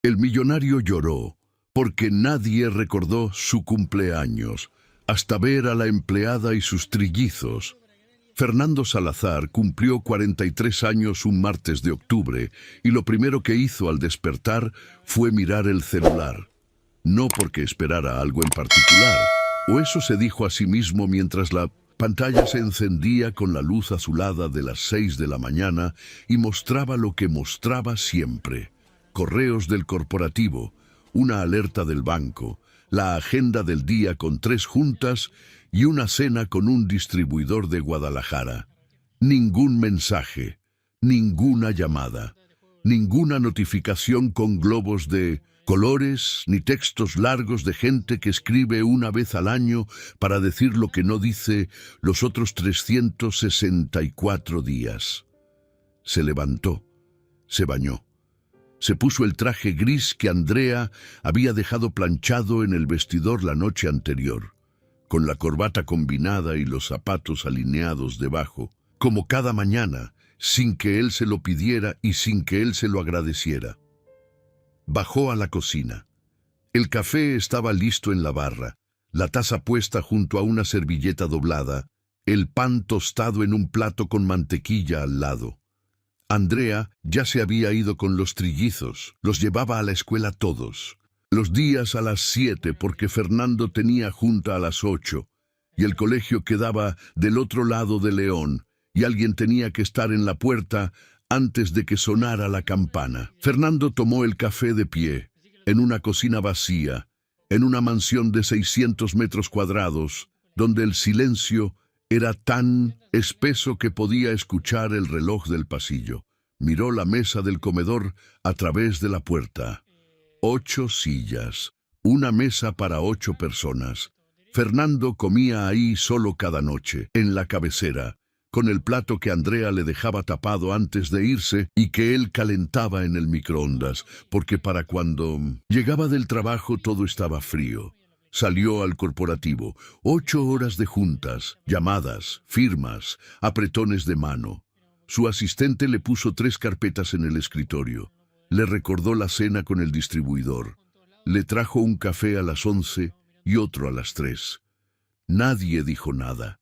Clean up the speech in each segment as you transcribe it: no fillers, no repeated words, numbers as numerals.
El millonario lloró, porque nadie recordó su cumpleaños, hasta ver a la empleada y sus trillizos. Fernando Salazar cumplió 43 años un martes de octubre, y lo primero que hizo al despertar fue mirar el celular. No porque esperara algo en particular, o eso se dijo a sí mismo mientras la pantalla se encendía con la luz azulada de las 6 de la mañana y mostraba lo que mostraba siempre: correos del corporativo, una alerta del banco, la agenda del día con 3 juntas y una cena con un distribuidor de Guadalajara. Ningún mensaje, ninguna llamada, ninguna notificación con globos de colores, ni textos largos de gente que escribe una vez al año para decir lo que no dice los otros 364 días. Se levantó, se bañó. Se puso el traje gris que Andrea había dejado planchado en el vestidor la noche anterior, con la corbata combinada y los zapatos alineados debajo, como cada mañana, sin que él se lo pidiera y sin que él se lo agradeciera. Bajó a la cocina. El café estaba listo en la barra, la taza puesta junto a una servilleta doblada, el pan tostado en un plato con mantequilla al lado. Andrea ya se había ido con los trillizos, los llevaba a la escuela todos. Los días a las 7 porque Fernando tenía junta a las 8, y el colegio quedaba del otro lado de León, y alguien tenía que estar en la puerta antes de que sonara la campana. Fernando tomó el café de pie, en una cocina vacía, en una mansión de 600 metros cuadrados, donde el silencio era tan espeso que podía escuchar el reloj del pasillo. Miró la mesa del comedor a través de la puerta. 8 sillas, una mesa para 8 personas. Fernando comía ahí solo cada noche, en la cabecera, con el plato que Andrea le dejaba tapado antes de irse y que él calentaba en el microondas, porque para cuando llegaba del trabajo todo estaba frío. Salió al corporativo, 8 horas de juntas, llamadas, firmas, apretones de mano. Su asistente le puso 3 carpetas en el escritorio. Le recordó la cena con el distribuidor. Le trajo un café a las 11 y otro a las 3. Nadie dijo nada.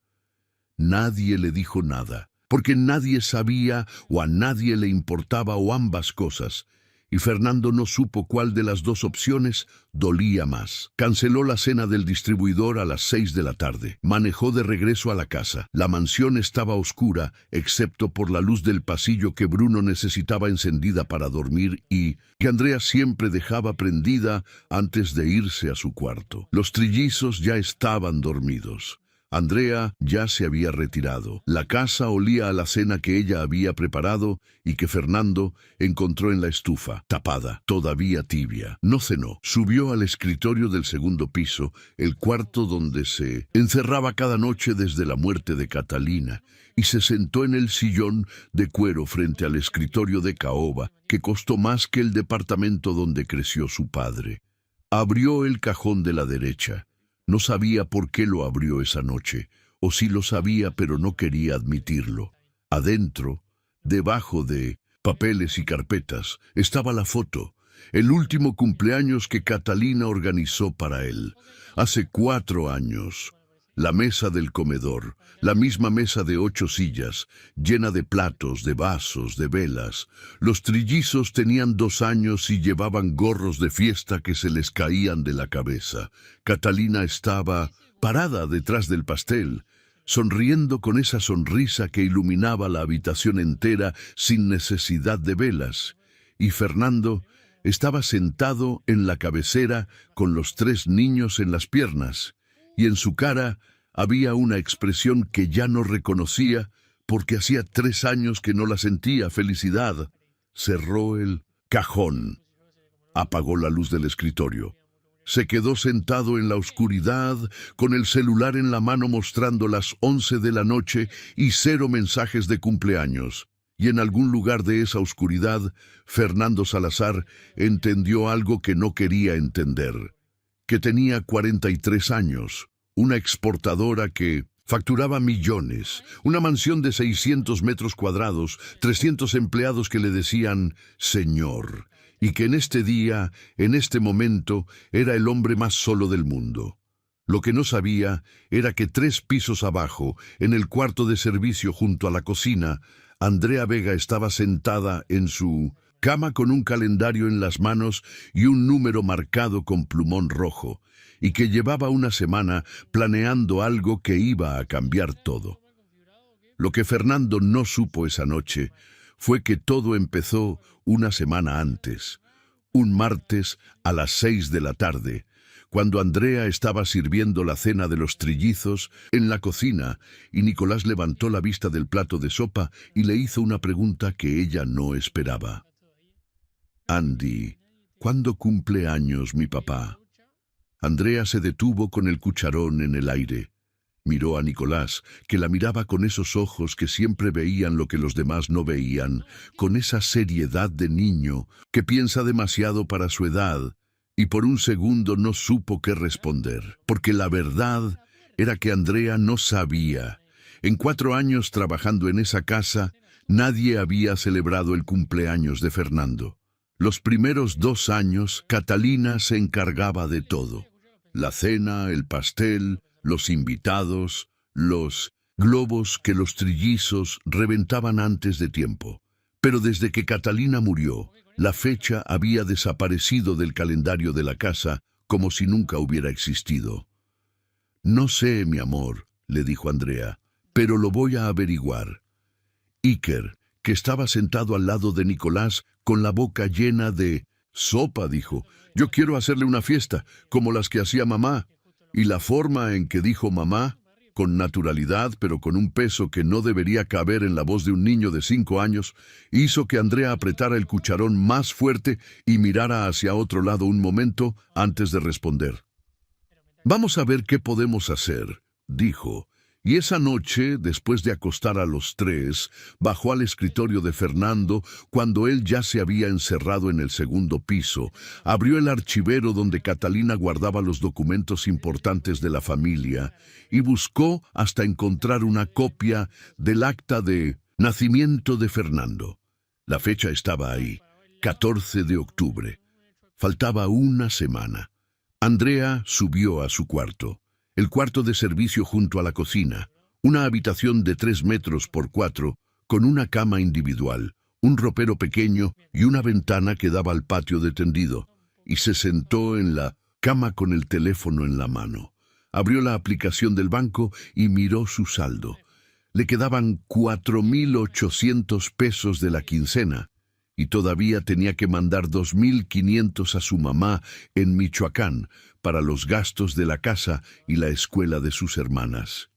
Nadie le dijo nada, porque nadie sabía o a nadie le importaba o ambas cosas. Y Fernando no supo cuál de las 2 opciones dolía más. Canceló la cena del distribuidor a las 6 de la tarde. Manejó de regreso a la casa. La mansión estaba oscura, excepto por la luz del pasillo que Bruno necesitaba encendida para dormir y que Andrea siempre dejaba prendida antes de irse a su cuarto. Los trillizos ya estaban dormidos. Andrea ya se había retirado. La casa olía a la cena que ella había preparado y que Fernando encontró en la estufa, tapada, todavía tibia. No cenó. Subió al escritorio del segundo piso, el cuarto donde se encerraba cada noche desde la muerte de Catalina, y se sentó en el sillón de cuero frente al escritorio de caoba, que costó más que el departamento donde creció su padre. Abrió el cajón de la derecha. No sabía por qué lo abrió esa noche, o si lo sabía pero no quería admitirlo. Adentro, debajo de papeles y carpetas, estaba la foto, el último cumpleaños que Catalina organizó para él. Hace 4 años. La mesa del comedor, la misma mesa de 8 sillas, llena de platos, de vasos, de velas. Los trillizos tenían 2 años y llevaban gorros de fiesta que se les caían de la cabeza. Catalina estaba parada detrás del pastel, sonriendo con esa sonrisa que iluminaba la habitación entera sin necesidad de velas. Y Fernando estaba sentado en la cabecera con los 3 niños en las piernas. Y en su cara había una expresión que ya no reconocía porque hacía 3 años que no la sentía: felicidad. Cerró el cajón. Apagó la luz del escritorio. Se quedó sentado en la oscuridad con el celular en la mano mostrando las 11 de la noche y 0 mensajes de cumpleaños. Y en algún lugar de esa oscuridad, Fernando Salazar entendió algo que no quería entender: que tenía 43 años, una exportadora que facturaba millones, una mansión de 600 metros cuadrados, 300 empleados que le decían señor, y que en este día, en este momento, era el hombre más solo del mundo. Lo que no sabía era que 3 pisos abajo, en el cuarto de servicio junto a la cocina, Andrea Vega estaba sentada en su cama con un calendario en las manos y un número marcado con plumón rojo, y que llevaba una semana planeando algo que iba a cambiar todo. Lo que Fernando no supo esa noche fue que todo empezó una semana antes, un martes a las 6 de la tarde, cuando Andrea estaba sirviendo la cena de los trillizos en la cocina y Nicolás levantó la vista del plato de sopa y le hizo una pregunta que ella no esperaba. «Andy, ¿cuándo cumple años mi papá?» Andrea se detuvo con el cucharón en el aire. Miró a Nicolás, que la miraba con esos ojos que siempre veían lo que los demás no veían, con esa seriedad de niño que piensa demasiado para su edad, y por un segundo no supo qué responder, porque la verdad era que Andrea no sabía. En 4 años trabajando en esa casa, nadie había celebrado el cumpleaños de Fernando. Los primeros 2 años, Catalina se encargaba de todo. La cena, el pastel, los invitados, los globos que los trillizos reventaban antes de tiempo. Pero desde que Catalina murió, la fecha había desaparecido del calendario de la casa como si nunca hubiera existido. «No sé, mi amor», le dijo Andrea, «pero lo voy a averiguar». Iker, que estaba sentado al lado de Nicolás con la boca llena de sopa, dijo: «Yo quiero hacerle una fiesta, como las que hacía mamá». Y la forma en que dijo mamá, con naturalidad pero con un peso que no debería caber en la voz de un niño de 5 años, hizo que Andrea apretara el cucharón más fuerte y mirara hacia otro lado un momento antes de responder. «Vamos a ver qué podemos hacer», dijo. Y esa noche, después de acostar a los 3, bajó al escritorio de Fernando cuando él ya se había encerrado en el segundo piso, abrió el archivero donde Catalina guardaba los documentos importantes de la familia y buscó hasta encontrar una copia del acta de nacimiento de Fernando. La fecha estaba ahí, 14 de octubre. Faltaba una semana. Andrea subió a su cuarto. El cuarto de servicio junto a la cocina, una habitación de 3 metros por 4, con una cama individual, un ropero pequeño y una ventana que daba al patio de tendido, y se sentó en la cama con el teléfono en la mano. Abrió la aplicación del banco y miró su saldo. Le quedaban 4.800 pesos de la quincena, y todavía tenía que mandar 2.500 a su mamá en Michoacán para los gastos de la casa y la escuela de sus hermanas.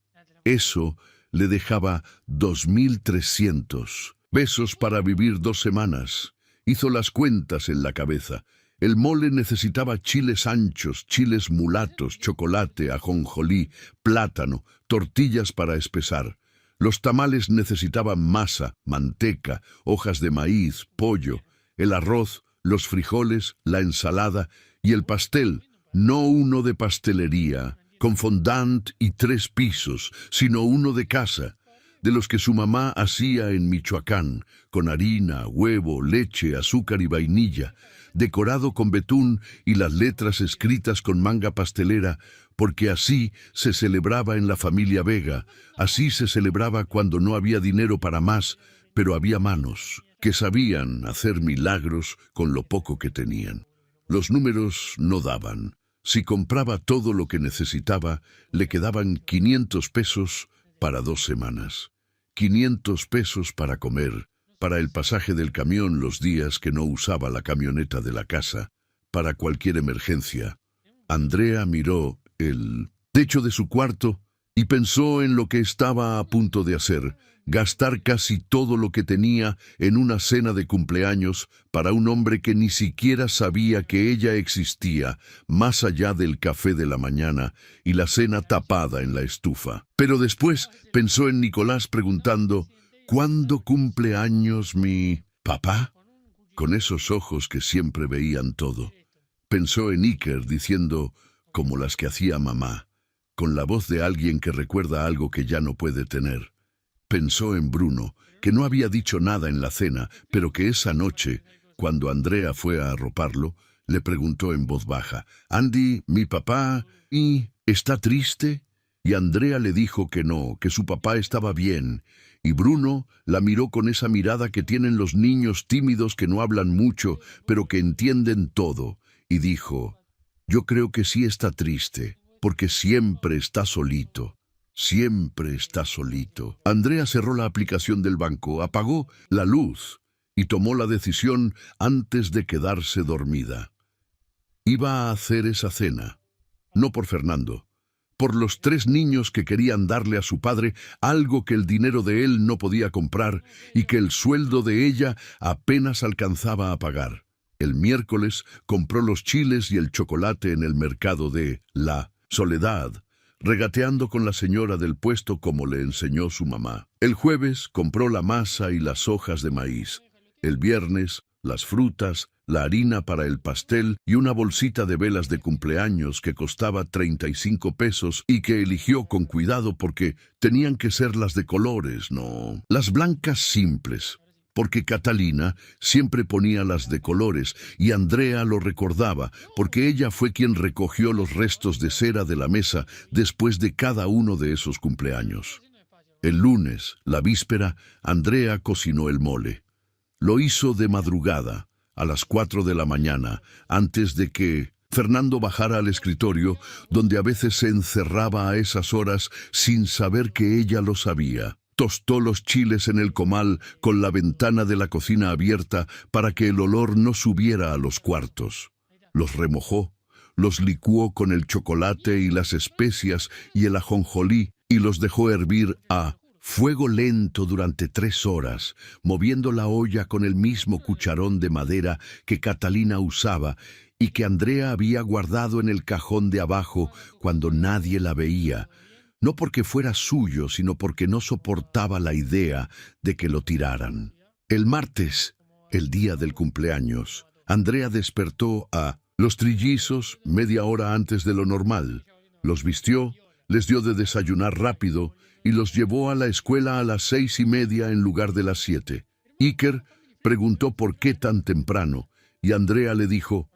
Eso le dejaba 2.300 pesos para vivir 2 semanas. Hizo las cuentas en la cabeza. El mole necesitaba chiles anchos, chiles mulatos, chocolate, ajonjolí, plátano, tortillas para espesar. Los tamales necesitaban masa, manteca, hojas de maíz, pollo, el arroz, los frijoles, la ensalada y el pastel, no uno de pastelería, con fondant y 3 pisos, sino uno de casa, de los que su mamá hacía en Michoacán, con harina, huevo, leche, azúcar y vainilla, decorado con betún y las letras escritas con manga pastelera, porque así se celebraba en la familia Vega, así se celebraba cuando no había dinero para más, pero había manos que sabían hacer milagros con lo poco que tenían. Los números no daban. Si compraba todo lo que necesitaba, le quedaban 500 pesos para 2 semanas. 500 pesos para comer, para el pasaje del camión los días que no usaba la camioneta de la casa, para cualquier emergencia. Andrea miró el techo de su cuarto y pensó en lo que estaba a punto de hacer, gastar casi todo lo que tenía en una cena de cumpleaños para un hombre que ni siquiera sabía que ella existía, más allá del café de la mañana y la cena tapada en la estufa. Pero después pensó en Nicolás preguntando: «¿Cuándo cumple años mi papá?», con esos ojos que siempre veían todo. Pensó en Iker diciendo, como las que hacía mamá, con la voz de alguien que recuerda algo que ya no puede tener. Pensó en Bruno, que no había dicho nada en la cena, pero que esa noche, cuando Andrea fue a arroparlo, le preguntó en voz baja, «Andy, mi papá, ¿está triste?» Y Andrea le dijo que no, que su papá estaba bien. Y Bruno la miró con esa mirada que tienen los niños tímidos que no hablan mucho, pero que entienden todo, y dijo, «Yo creo que sí está triste, porque siempre está solito. Siempre está solito». Andrea cerró la aplicación del banco, apagó la luz y tomó la decisión antes de quedarse dormida. Iba a hacer esa cena, no por Fernando, por los 3 niños que querían darle a su padre algo que el dinero de él no podía comprar y que el sueldo de ella apenas alcanzaba a pagar. El miércoles compró los chiles y el chocolate en el mercado de La Soledad, regateando con la señora del puesto como le enseñó su mamá. El jueves compró la masa y las hojas de maíz. El viernes, las frutas, la harina para el pastel y una bolsita de velas de cumpleaños que costaba 35 pesos y que eligió con cuidado porque tenían que ser las de colores, no las blancas simples, porque Catalina siempre ponía las de colores y Andrea lo recordaba porque ella fue quien recogió los restos de cera de la mesa después de cada uno de esos cumpleaños. El lunes, la víspera, Andrea cocinó el mole. Lo hizo de madrugada, a las 4 de la mañana, antes de que Fernando bajara al escritorio, donde a veces se encerraba a esas horas sin saber que ella lo sabía. Tostó los chiles en el comal con la ventana de la cocina abierta para que el olor no subiera a los cuartos. Los remojó, los licuó con el chocolate y las especias y el ajonjolí y los dejó hervir a fuego lento durante 3 horas, moviendo la olla con el mismo cucharón de madera que Catalina usaba y que Andrea había guardado en el cajón de abajo cuando nadie la veía, no porque fuera suyo, sino porque no soportaba la idea de que lo tiraran. El martes, el día del cumpleaños, Andrea despertó a los trillizos media hora antes de lo normal. Los vistió, les dio de desayunar rápido y los llevó a la escuela a las 6:30 en lugar de las 7. Iker preguntó por qué tan temprano y Andrea le dijo,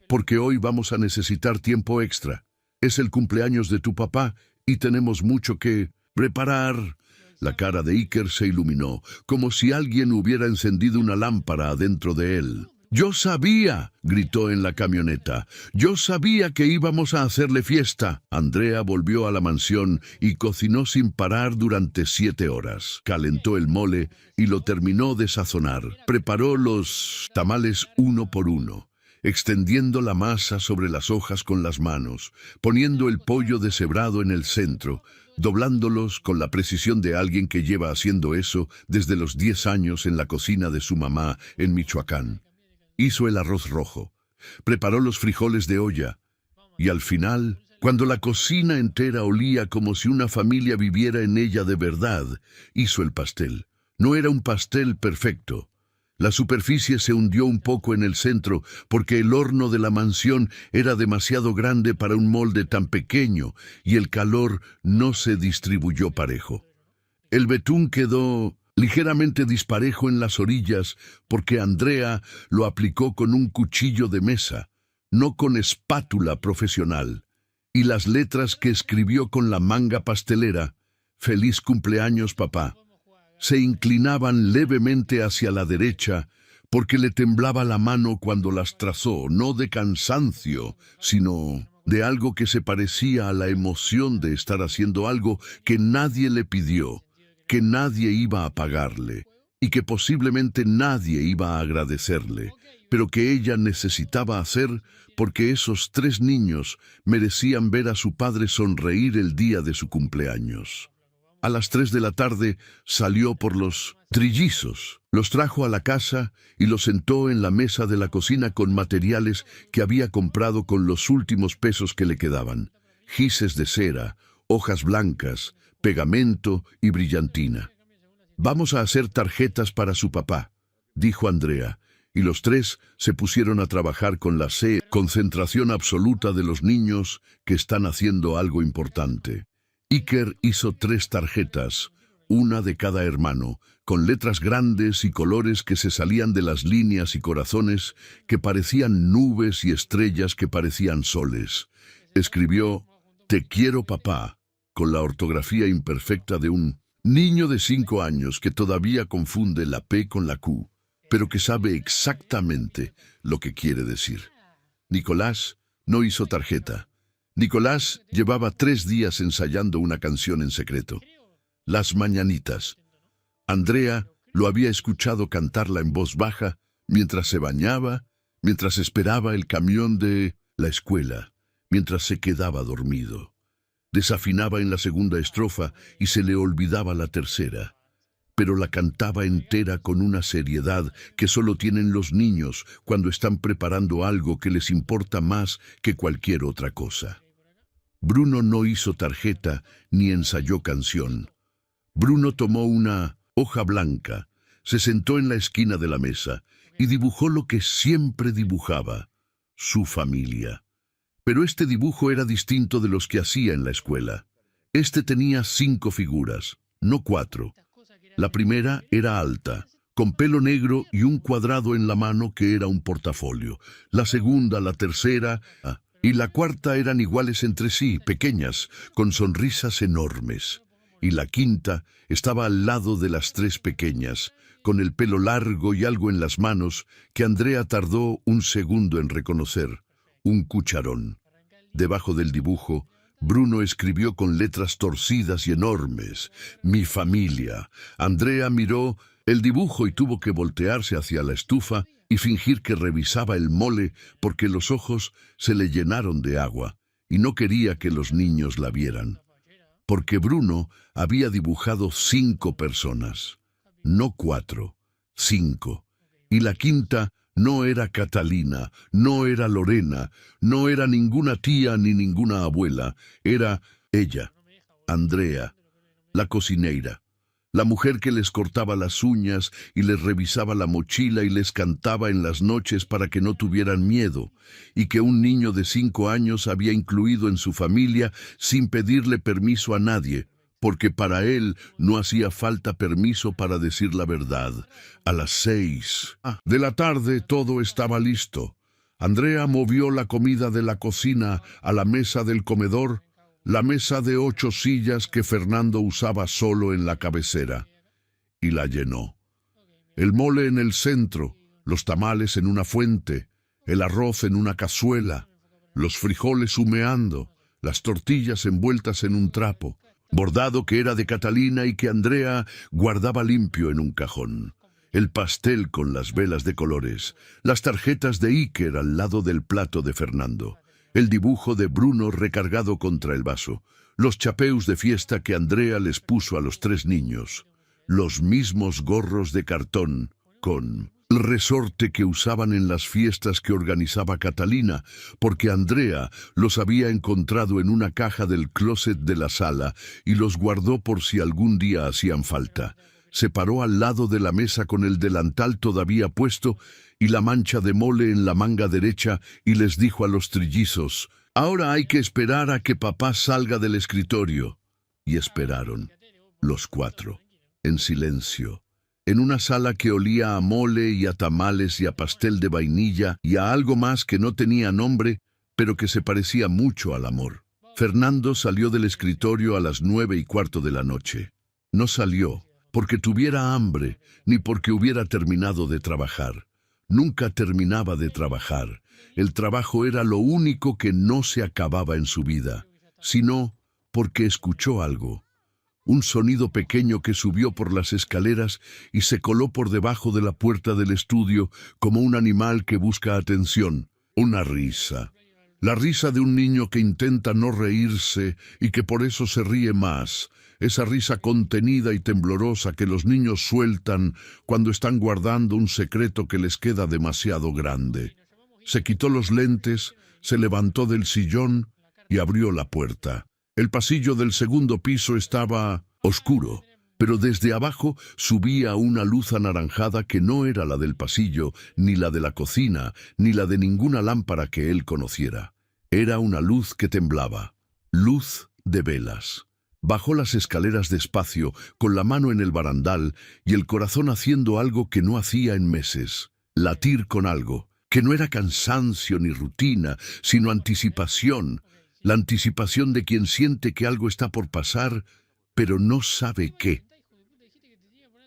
«Porque hoy vamos a necesitar tiempo extra. Es el cumpleaños de tu papá y tenemos mucho que preparar». La cara de Iker se iluminó, como si alguien hubiera encendido una lámpara adentro de él. «¡Yo sabía!», gritó en la camioneta. «¡Yo sabía que íbamos a hacerle fiesta!». Andrea volvió a la mansión y cocinó sin parar durante 7 horas. Calentó el mole y lo terminó de sazonar. Preparó los tamales uno por uno, extendiendo la masa sobre las hojas con las manos, poniendo el pollo deshebrado en el centro, doblándolos con la precisión de alguien que lleva haciendo eso desde los 10 años en la cocina de su mamá en Michoacán. Hizo el arroz rojo, preparó los frijoles de olla, y al final, cuando la cocina entera olía como si una familia viviera en ella de verdad, hizo el pastel. No era un pastel perfecto. La superficie se hundió un poco en el centro porque el horno de la mansión era demasiado grande para un molde tan pequeño y el calor no se distribuyó parejo. El betún quedó ligeramente disparejo en las orillas porque Andrea lo aplicó con un cuchillo de mesa, no con espátula profesional, y las letras que escribió con la manga pastelera, «Feliz cumpleaños, papá», se inclinaban levemente hacia la derecha porque le temblaba la mano cuando las trazó, no de cansancio, sino de algo que se parecía a la emoción de estar haciendo algo que nadie le pidió, que nadie iba a pagarle y que posiblemente nadie iba a agradecerle, pero que ella necesitaba hacer porque esos 3 niños merecían ver a su padre sonreír el día de su cumpleaños. A las 3 de la tarde salió por los trillizos, los trajo a la casa y los sentó en la mesa de la cocina con materiales que había comprado con los últimos pesos que le quedaban: gises de cera, hojas blancas, pegamento y brillantina. «Vamos a hacer tarjetas para su papá», dijo Andrea, y los 3 se pusieron a trabajar con la concentración absoluta de los niños que están haciendo algo importante. Iker hizo 3 tarjetas, una de cada hermano, con letras grandes y colores que se salían de las líneas y corazones que parecían nubes y estrellas que parecían soles. Escribió, «Te quiero, papá», con la ortografía imperfecta de un niño de 5 años que todavía confunde la P con la Q, pero que sabe exactamente lo que quiere decir. Nicolás no hizo tarjeta. Nicolás llevaba 3 días ensayando una canción en secreto. Las Mañanitas. Andrea lo había escuchado cantarla en voz baja mientras se bañaba, mientras esperaba el camión de la escuela, mientras se quedaba dormido. Desafinaba en la segunda estrofa y se le olvidaba la tercera, pero la cantaba entera con una seriedad que solo tienen los niños cuando están preparando algo que les importa más que cualquier otra cosa. Bruno no hizo tarjeta ni ensayó canción. Bruno tomó una hoja blanca, se sentó en la esquina de la mesa y dibujó lo que siempre dibujaba, su familia. Pero este dibujo era distinto de los que hacía en la escuela. Este tenía 5 figuras, no 4. La primera era alta, con pelo negro y un cuadrado en la mano que era un portafolio. La segunda, la tercera y la cuarta eran iguales entre sí, pequeñas, con sonrisas enormes. Y la quinta estaba al lado de las 3 pequeñas, con el pelo largo y algo en las manos que Andrea tardó un segundo en reconocer, un cucharón. Debajo del dibujo, Bruno escribió con letras torcidas y enormes, «Mi familia». Andrea miró el dibujo y tuvo que voltearse hacia la estufa y fingir que revisaba el mole porque los ojos se le llenaron de agua y no quería que los niños la vieran. Porque Bruno había dibujado 5 personas, no 4, 5. Y la quinta no era Catalina, no era Lorena, no era ninguna tía ni ninguna abuela, era ella, Andrea, la cocinera, la mujer que les cortaba las uñas y les revisaba la mochila y les cantaba en las noches para que no tuvieran miedo, y que un niño de 5 años había incluido en su familia sin pedirle permiso a nadie, porque para él no hacía falta permiso para decir la verdad. A las 6 de la tarde todo estaba listo. Andrea movió la comida de la cocina a la mesa del comedor, la mesa de 8 sillas que Fernando usaba solo en la cabecera, y la llenó. El mole en el centro, los tamales en una fuente, el arroz en una cazuela, los frijoles humeando, las tortillas envueltas en un trapo, bordado que era de Catalina y que Andrea guardaba limpio en un cajón, el pastel con las velas de colores, las tarjetas de Iker al lado del plato de Fernando, el dibujo de Bruno recargado contra el vaso, los chapeus de fiesta que Andrea les puso a los 3 niños, los mismos gorros de cartón con el resorte que usaban en las fiestas que organizaba Catalina, porque Andrea los había encontrado en una caja del closet de la sala y los guardó por si algún día hacían falta. Se paró al lado de la mesa con el delantal todavía puesto y la mancha de mole en la manga derecha y les dijo a los trillizos, «Ahora hay que esperar a que papá salga del escritorio». Y esperaron, los 4, en silencio, en una sala que olía a mole y a tamales y a pastel de vainilla y a algo más que no tenía nombre, pero que se parecía mucho al amor. Fernando salió del escritorio a las 9:15 de la noche. No salió porque tuviera hambre, ni porque hubiera terminado de trabajar. Nunca terminaba de trabajar. El trabajo era lo único que no se acababa en su vida, sino porque escuchó algo. Un sonido pequeño que subió por las escaleras y se coló por debajo de la puerta del estudio como un animal que busca atención. Una risa. La risa de un niño que intenta no reírse y que por eso se ríe más. Esa risa contenida y temblorosa que los niños sueltan cuando están guardando un secreto que les queda demasiado grande. Se quitó los lentes, se levantó del sillón y abrió la puerta. El pasillo del segundo piso estaba oscuro, pero desde abajo subía una luz anaranjada que no era la del pasillo, ni la de la cocina, ni la de ninguna lámpara que él conociera. Era una luz que temblaba, luz de velas. Bajó las escaleras despacio, con la mano en el barandal y el corazón haciendo algo que no hacía en meses. Latir con algo, que no era cansancio ni rutina, sino anticipación. La anticipación de quien siente que algo está por pasar, pero no sabe qué.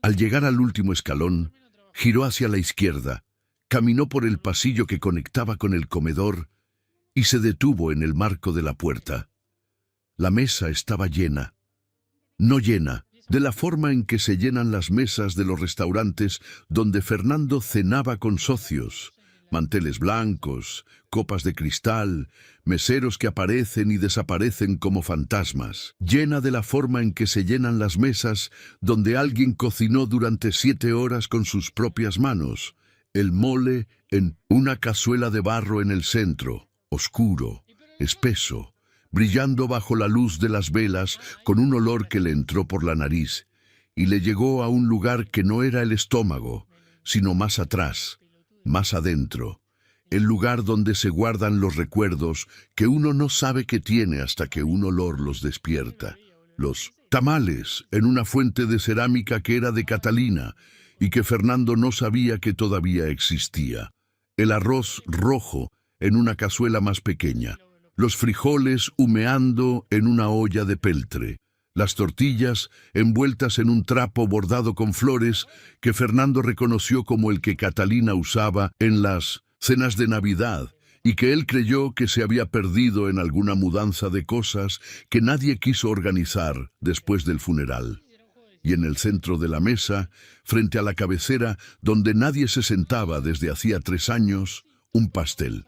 Al llegar al último escalón, giró hacia la izquierda, caminó por el pasillo que conectaba con el comedor y se detuvo en el marco de la puerta. La mesa estaba llena. No llena, de la forma en que se llenan las mesas de los restaurantes donde Fernando cenaba con socios. Manteles blancos, copas de cristal, meseros que aparecen y desaparecen como fantasmas. Llena de la forma en que se llenan las mesas donde alguien cocinó durante 7 horas con sus propias manos. El mole en una cazuela de barro en el centro, oscuro, espeso, brillando bajo la luz de las velas con un olor que le entró por la nariz y le llegó a un lugar que no era el estómago, sino más atrás, más adentro, el lugar donde se guardan los recuerdos que uno no sabe que tiene hasta que un olor los despierta. Los tamales en una fuente de cerámica que era de Catalina y que Fernando no sabía que todavía existía. El arroz rojo en una cazuela más pequeña. Los frijoles humeando en una olla de peltre. Las tortillas envueltas en un trapo bordado con flores que Fernando reconoció como el que Catalina usaba en las cenas de Navidad y que él creyó que se había perdido en alguna mudanza de cosas que nadie quiso organizar después del funeral. Y en el centro de la mesa, frente a la cabecera donde nadie se sentaba desde hacía 3 años, un pastel.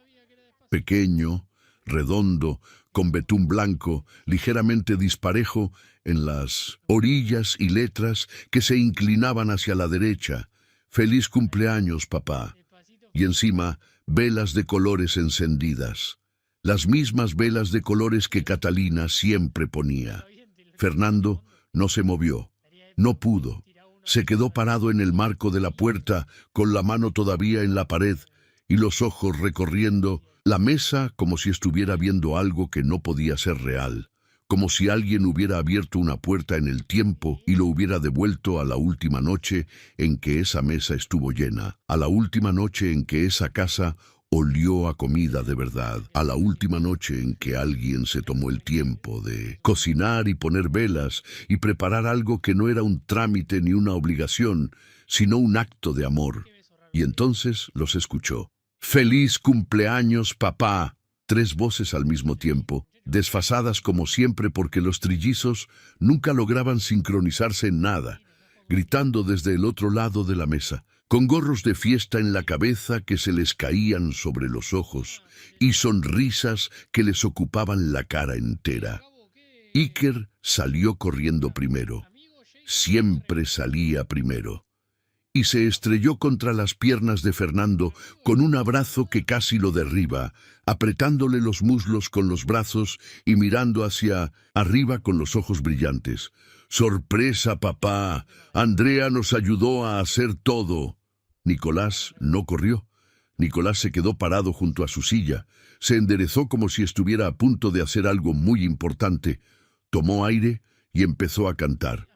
Pequeño, redondo, con betún blanco, ligeramente disparejo en las orillas y letras que se inclinaban hacia la derecha. «Feliz cumpleaños, papá». Y encima, velas de colores encendidas. Las mismas velas de colores que Catalina siempre ponía. Fernando no se movió. No pudo. Se quedó parado en el marco de la puerta, con la mano todavía en la pared y los ojos recorriendo la mesa como si estuviera viendo algo que no podía ser real, como si alguien hubiera abierto una puerta en el tiempo y lo hubiera devuelto a la última noche en que esa mesa estuvo llena, a la última noche en que esa casa olió a comida de verdad, a la última noche en que alguien se tomó el tiempo de cocinar y poner velas y preparar algo que no era un trámite ni una obligación, sino un acto de amor. Y entonces los escuchó. «Feliz cumpleaños, papá». 3 voces al mismo tiempo, desfasadas como siempre porque los trillizos nunca lograban sincronizarse en nada, gritando desde el otro lado de la mesa, con gorros de fiesta en la cabeza que se les caían sobre los ojos y sonrisas que les ocupaban la cara entera. Iker salió corriendo primero. Siempre salía primero. Y se estrelló contra las piernas de Fernando con un abrazo que casi lo derriba, apretándole los muslos con los brazos y mirando hacia arriba con los ojos brillantes. «Sorpresa, papá. Andrea nos ayudó a hacer todo». Nicolás no corrió. Nicolás se quedó parado junto a su silla. Se enderezó como si estuviera a punto de hacer algo muy importante. Tomó aire y empezó a cantar.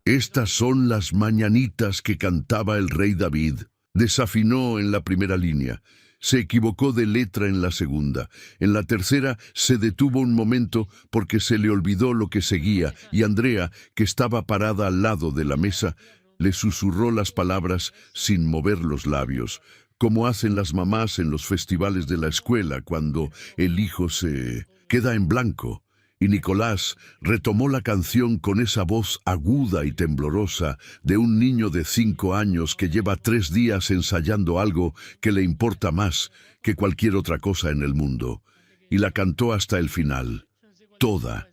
«Estas son las mañanitas que cantaba el rey David». Desafinó en la primera línea. Se equivocó de letra en la segunda. En la tercera se detuvo un momento porque se le olvidó lo que seguía y Andrea, que estaba parada al lado de la mesa, le susurró las palabras sin mover los labios, como hacen las mamás en los festivales de la escuela cuando el hijo se queda en blanco. Y Nicolás retomó la canción con esa voz aguda y temblorosa de un niño de 5 años que lleva 3 días ensayando algo que le importa más que cualquier otra cosa en el mundo. Y la cantó hasta el final, toda,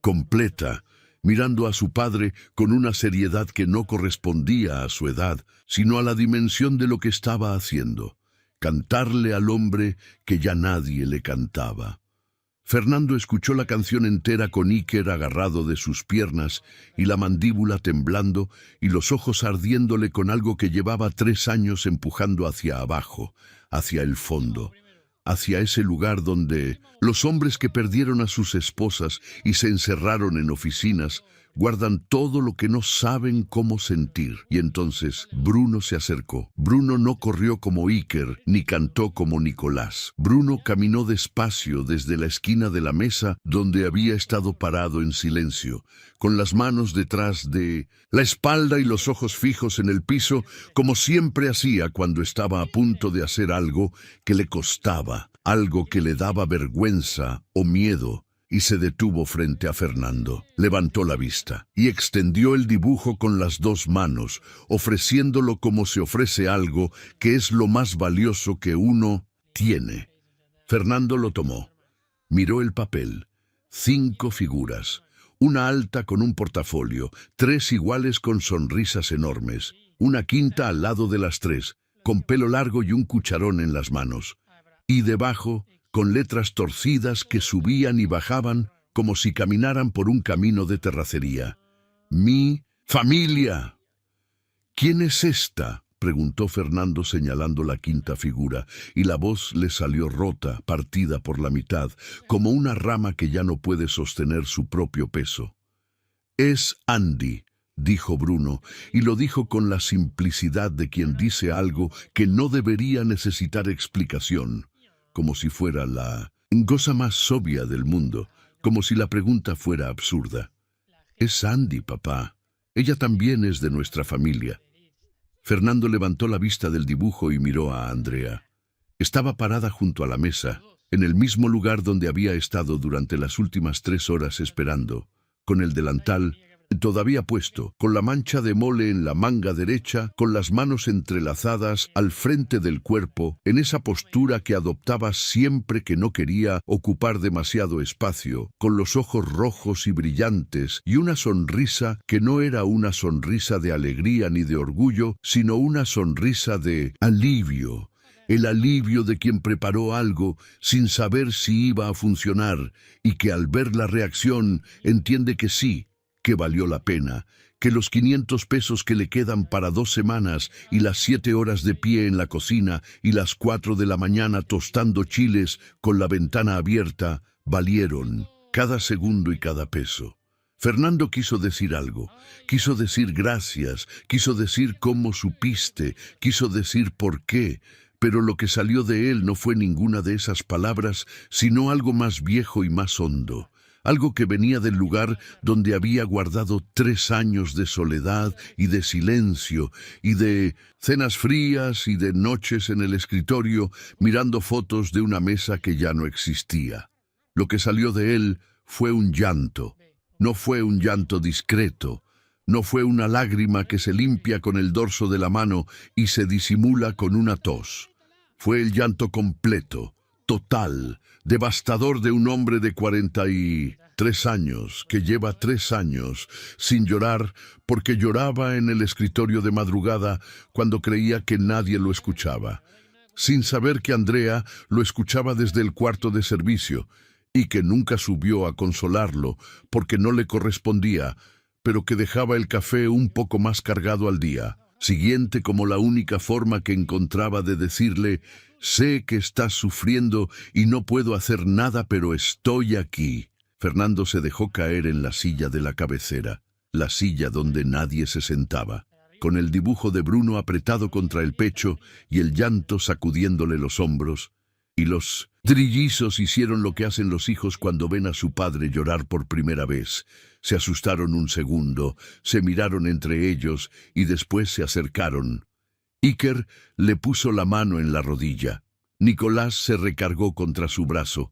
completa, mirando a su padre con una seriedad que no correspondía a su edad, sino a la dimensión de lo que estaba haciendo. Cantarle al hombre que ya nadie le cantaba. Fernando escuchó la canción entera con Iker agarrado de sus piernas y la mandíbula temblando y los ojos ardiéndole con algo que llevaba 3 años empujando hacia abajo, hacia el fondo, hacia ese lugar donde los hombres que perdieron a sus esposas y se encerraron en oficinas guardan todo lo que no saben cómo sentir. Y entonces Bruno se acercó. Bruno no corrió como Iker, ni cantó como Nicolás. Bruno caminó despacio desde la esquina de la mesa donde había estado parado en silencio, con las manos detrás de la espalda y los ojos fijos en el piso, como siempre hacía cuando estaba a punto de hacer algo que le costaba, algo que le daba vergüenza o miedo. Y se detuvo frente a Fernando. Levantó la vista y extendió el dibujo con las dos manos, ofreciéndolo como se ofrece algo que es lo más valioso que uno tiene. Fernando lo tomó. Miró el papel. 5 figuras. Una alta con un portafolio, 3 iguales con sonrisas enormes, una quinta al lado de las 3, con pelo largo y un cucharón en las manos. Y debajo, con letras torcidas que subían y bajaban como si caminaran por un camino de terracería. Mi familia. ¿Quién es esta?, preguntó Fernando señalando la quinta figura, y la voz le salió rota, partida por la mitad, como una rama que ya no puede sostener su propio peso. Es Andy, dijo Bruno, y lo dijo con la simplicidad de quien dice algo que no debería necesitar explicación. Como si fuera la cosa más obvia del mundo, como si la pregunta fuera absurda. Es Andy, papá. Ella también es de nuestra familia. Fernando levantó la vista del dibujo y miró a Andrea. Estaba parada junto a la mesa, en el mismo lugar donde había estado durante las últimas 3 horas esperando, con el delantal todavía puesto, con la mancha de mole en la manga derecha, con las manos entrelazadas al frente del cuerpo, en esa postura que adoptaba siempre que no quería ocupar demasiado espacio, con los ojos rojos y brillantes, y una sonrisa que no era una sonrisa de alegría ni de orgullo, sino una sonrisa de alivio. El alivio de quien preparó algo sin saber si iba a funcionar, y que al ver la reacción entiende que sí, que valió la pena, que los 500 pesos que le quedan para 2 semanas y las 7 horas de pie en la cocina y las 4 de la mañana tostando chiles con la ventana abierta, valieron cada segundo y cada peso. Fernando quiso decir algo, quiso decir gracias, quiso decir cómo supiste, quiso decir por qué, pero lo que salió de él no fue ninguna de esas palabras, sino algo más viejo y más hondo. Algo que venía del lugar donde había guardado 3 años de soledad y de silencio, y de cenas frías y de noches en el escritorio mirando fotos de una mesa que ya no existía. Lo que salió de él fue un llanto. No fue un llanto discreto. No fue una lágrima que se limpia con el dorso de la mano y se disimula con una tos. Fue el llanto completo, total, devastador de un hombre de 43 años, que lleva 3 años sin llorar porque lloraba en el escritorio de madrugada cuando creía que nadie lo escuchaba, sin saber que Andrea lo escuchaba desde el cuarto de servicio y que nunca subió a consolarlo porque no le correspondía, pero que dejaba el café un poco más cargado al día siguiente como la única forma que encontraba de decirle: sé que estás sufriendo y no puedo hacer nada, pero estoy aquí. Fernando se dejó caer en la silla de la cabecera, la silla donde nadie se sentaba, con el dibujo de Bruno apretado contra el pecho y el llanto sacudiéndole los hombros, y los trillizos hicieron lo que hacen los hijos cuando ven a su padre llorar por primera vez. Se asustaron un segundo, se miraron entre ellos y después se acercaron. Iker le puso la mano en la rodilla. Nicolás se recargó contra su brazo.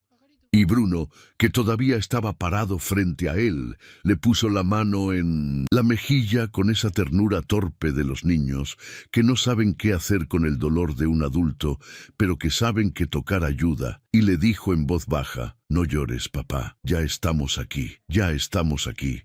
Y Bruno, que todavía estaba parado frente a él, le puso la mano en la mejilla con esa ternura torpe de los niños, que no saben qué hacer con el dolor de un adulto, pero que saben que tocar ayuda, y le dijo en voz baja: no llores, papá, ya estamos aquí,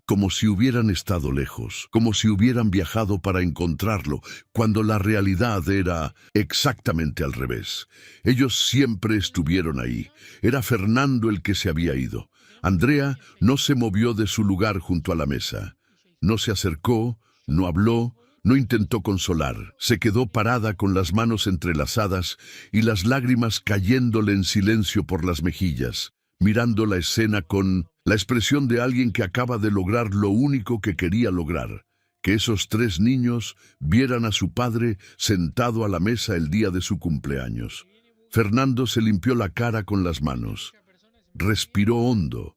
como si hubieran estado lejos, como si hubieran viajado para encontrarlo, cuando la realidad era exactamente al revés. Ellos siempre estuvieron ahí. Era Fernando el que se había ido. Andrea no se movió de su lugar junto a la mesa. No se acercó, no habló, No intentó consolar, se quedó parada con las manos entrelazadas y las lágrimas cayéndole en silencio por las mejillas, mirando la escena con la expresión de alguien que acaba de lograr lo único que quería lograr, que esos 3 niños vieran a su padre sentado a la mesa el día de su cumpleaños. Fernando se limpió la cara con las manos, respiró hondo,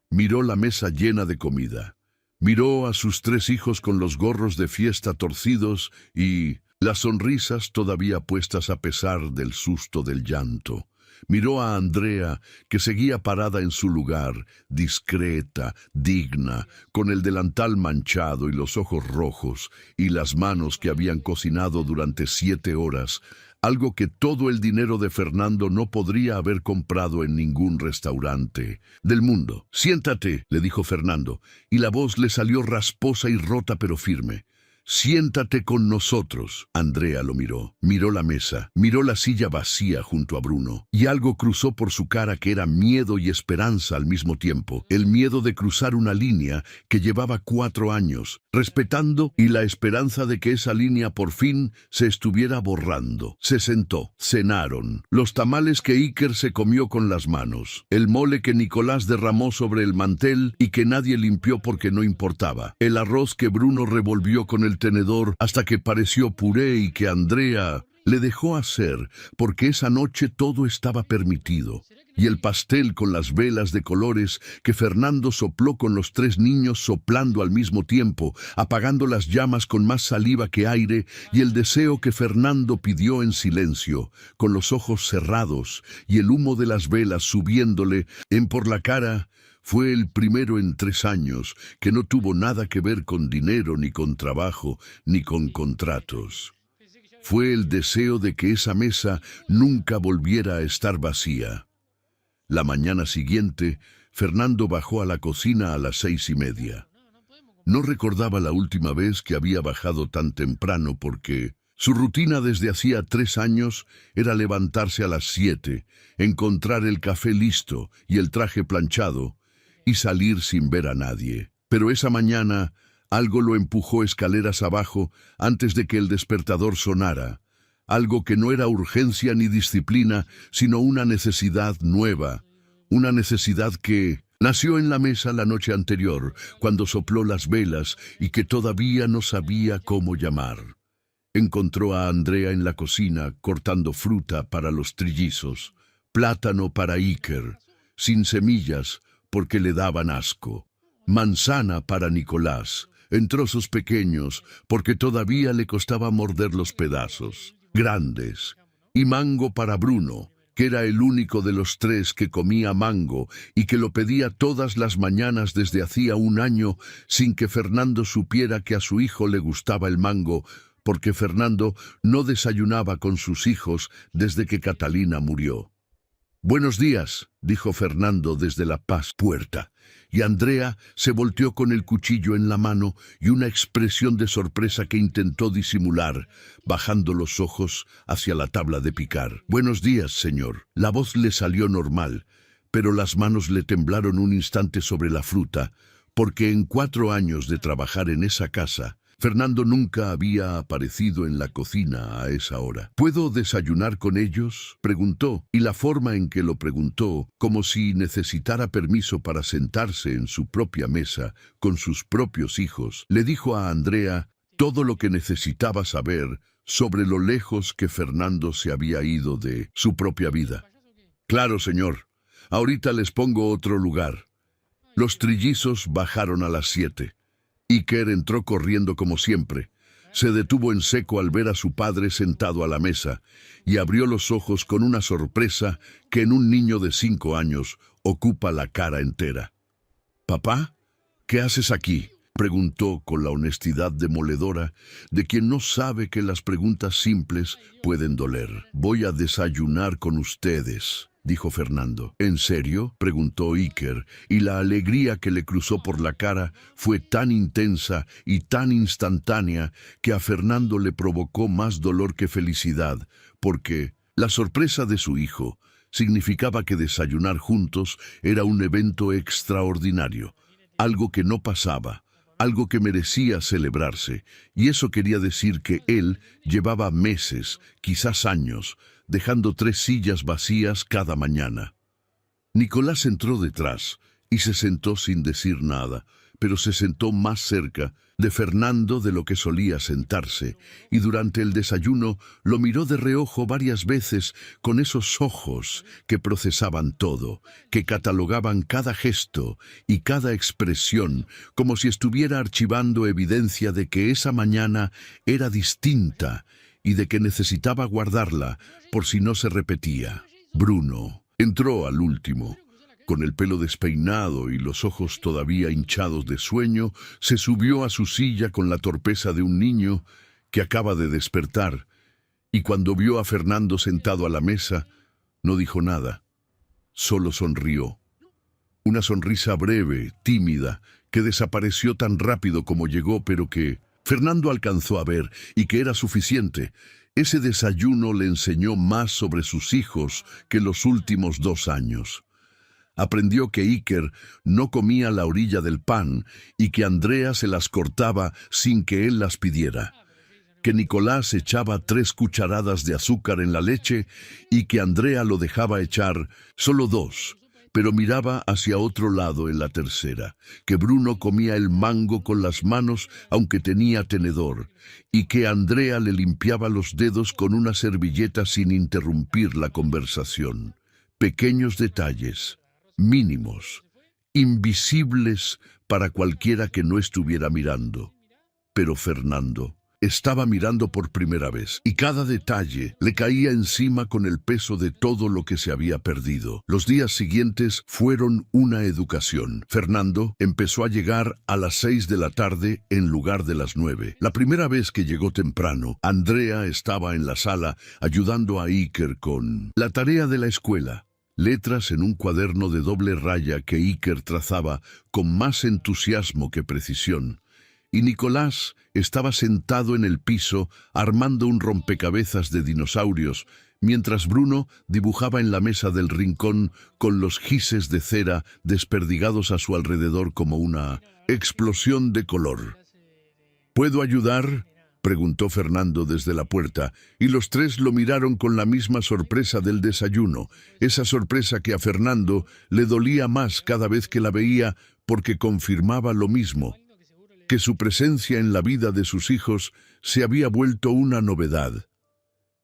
miró la mesa llena de comida. Miró a sus 3 hijos con los gorros de fiesta torcidos y las sonrisas todavía puestas a pesar del susto del llanto. Miró a Andrea, que seguía parada en su lugar, discreta, digna, con el delantal manchado y los ojos rojos, y las manos que habían cocinado durante 7 horas, algo que todo el dinero de Fernando no podría haber comprado en ningún restaurante del mundo. «Siéntate», le dijo Fernando, y la voz le salió rasposa y rota pero firme. «Siéntate con nosotros». Andrea lo miró la mesa, miró la silla vacía junto a Bruno, y algo cruzó por su cara que era miedo y esperanza al mismo tiempo, el miedo de cruzar una línea que llevaba 4 años, respetando, y la esperanza de que esa línea por fin se estuviera borrando. Se sentó, cenaron, los tamales que Iker se comió con las manos, el mole que Nicolás derramó sobre el mantel y que nadie limpió porque no importaba, el arroz que Bruno revolvió con el tenedor hasta que pareció puré y que Andrea le dejó hacer porque esa noche todo estaba permitido, y el pastel con las velas de colores que Fernando sopló con los 3 niños soplando al mismo tiempo, apagando las llamas con más saliva que aire, y el deseo que Fernando pidió en silencio, con los ojos cerrados y el humo de las velas subiéndole por la cara. Fue el primero en 3 años que no tuvo nada que ver con dinero, ni con trabajo, ni con contratos. Fue el deseo de que esa mesa nunca volviera a estar vacía. La mañana siguiente, Fernando bajó a la cocina a las 6:30. No recordaba la última vez que había bajado tan temprano porque su rutina desde hacía 3 años era levantarse a las 7, encontrar el café listo y el traje planchado, y salir sin ver a nadie. Pero esa mañana algo lo empujó escaleras abajo antes de que el despertador sonara, algo que no era urgencia ni disciplina, sino una necesidad nueva, una necesidad que nació en la mesa la noche anterior, cuando sopló las velas y que todavía no sabía cómo llamar. Encontró a Andrea en la cocina cortando fruta para los trillizos, plátano para Iker, sin semillas, porque le daban asco, manzana para Nicolás, en trozos pequeños, porque todavía le costaba morder los pedazos, grandes, y mango para Bruno, que era el único de los 3 que comía mango y que lo pedía todas las mañanas desde hacía 1 año, sin que Fernando supiera que a su hijo le gustaba el mango, porque Fernando no desayunaba con sus hijos desde que Catalina murió. «Buenos días», dijo Fernando desde la puerta, y Andrea se volteó con el cuchillo en la mano y una expresión de sorpresa que intentó disimular, bajando los ojos hacia la tabla de picar. «Buenos días, señor». La voz le salió normal, pero las manos le temblaron un instante sobre la fruta, porque en 4 años de trabajar en esa casa, Fernando nunca había aparecido en la cocina a esa hora. «¿Puedo desayunar con ellos?», preguntó, y la forma en que lo preguntó, como si necesitara permiso para sentarse en su propia mesa con sus propios hijos, le dijo a Andrea todo lo que necesitaba saber sobre lo lejos que Fernando se había ido de su propia vida. «Claro, señor. Ahorita les pongo otro lugar». Los trillizos bajaron a las 7. Iker entró corriendo como siempre. Se detuvo en seco al ver a su padre sentado a la mesa y abrió los ojos con una sorpresa que en un niño de 5 años ocupa la cara entera. «¿Papá? ¿Qué haces aquí?», preguntó con la honestidad demoledora de quien no sabe que las preguntas simples pueden doler. «Voy a desayunar con ustedes», dijo Fernando. «¿En serio?», preguntó Iker, y la alegría que le cruzó por la cara fue tan intensa y tan instantánea que a Fernando le provocó más dolor que felicidad, porque la sorpresa de su hijo significaba que desayunar juntos era un evento extraordinario, algo que no pasaba, algo que merecía celebrarse, y eso quería decir que él llevaba meses, quizás años, dejando 3 sillas vacías cada mañana. Nicolás entró detrás y se sentó sin decir nada, pero se sentó más cerca de Fernando de lo que solía sentarse, y durante el desayuno lo miró de reojo varias veces con esos ojos que procesaban todo, que catalogaban cada gesto y cada expresión, como si estuviera archivando evidencia de que esa mañana era distinta y de que necesitaba guardarla por si no se repetía. Bruno entró al último. Con el pelo despeinado y los ojos todavía hinchados de sueño, se subió a su silla con la torpeza de un niño que acaba de despertar, y cuando vio a Fernando sentado a la mesa, no dijo nada, solo sonrió. Una sonrisa breve, tímida, que desapareció tan rápido como llegó, pero que Fernando alcanzó a ver y que era suficiente. Ese desayuno le enseñó más sobre sus hijos que los últimos 2 años. Aprendió que Iker no comía la orilla del pan y que Andrea se las cortaba sin que él las pidiera, que Nicolás echaba 3 cucharadas de azúcar en la leche y que Andrea lo dejaba echar solo 2, pero miraba hacia otro lado en la tercera, que Bruno comía el mango con las manos aunque tenía tenedor, y que Andrea le limpiaba los dedos con una servilleta sin interrumpir la conversación. Pequeños detalles, mínimos, invisibles para cualquiera que no estuviera mirando. Pero Fernando estaba mirando por primera vez, y cada detalle le caía encima con el peso de todo lo que se había perdido. Los días siguientes fueron una educación. Fernando empezó a llegar a las 6 de la tarde en lugar de las 9. La primera vez que llegó temprano, Andrea estaba en la sala ayudando a Iker con la tarea de la escuela. Letras en un cuaderno de doble raya que Iker trazaba con más entusiasmo que precisión. Y Nicolás estaba sentado en el piso armando un rompecabezas de dinosaurios, mientras Bruno dibujaba en la mesa del rincón con los gises de cera desperdigados a su alrededor como una explosión de color. ¿Puedo ayudar?, preguntó Fernando desde la puerta, y los 3 lo miraron con la misma sorpresa del desayuno, esa sorpresa que a Fernando le dolía más cada vez que la veía porque confirmaba lo mismo, que su presencia en la vida de sus hijos se había vuelto una novedad.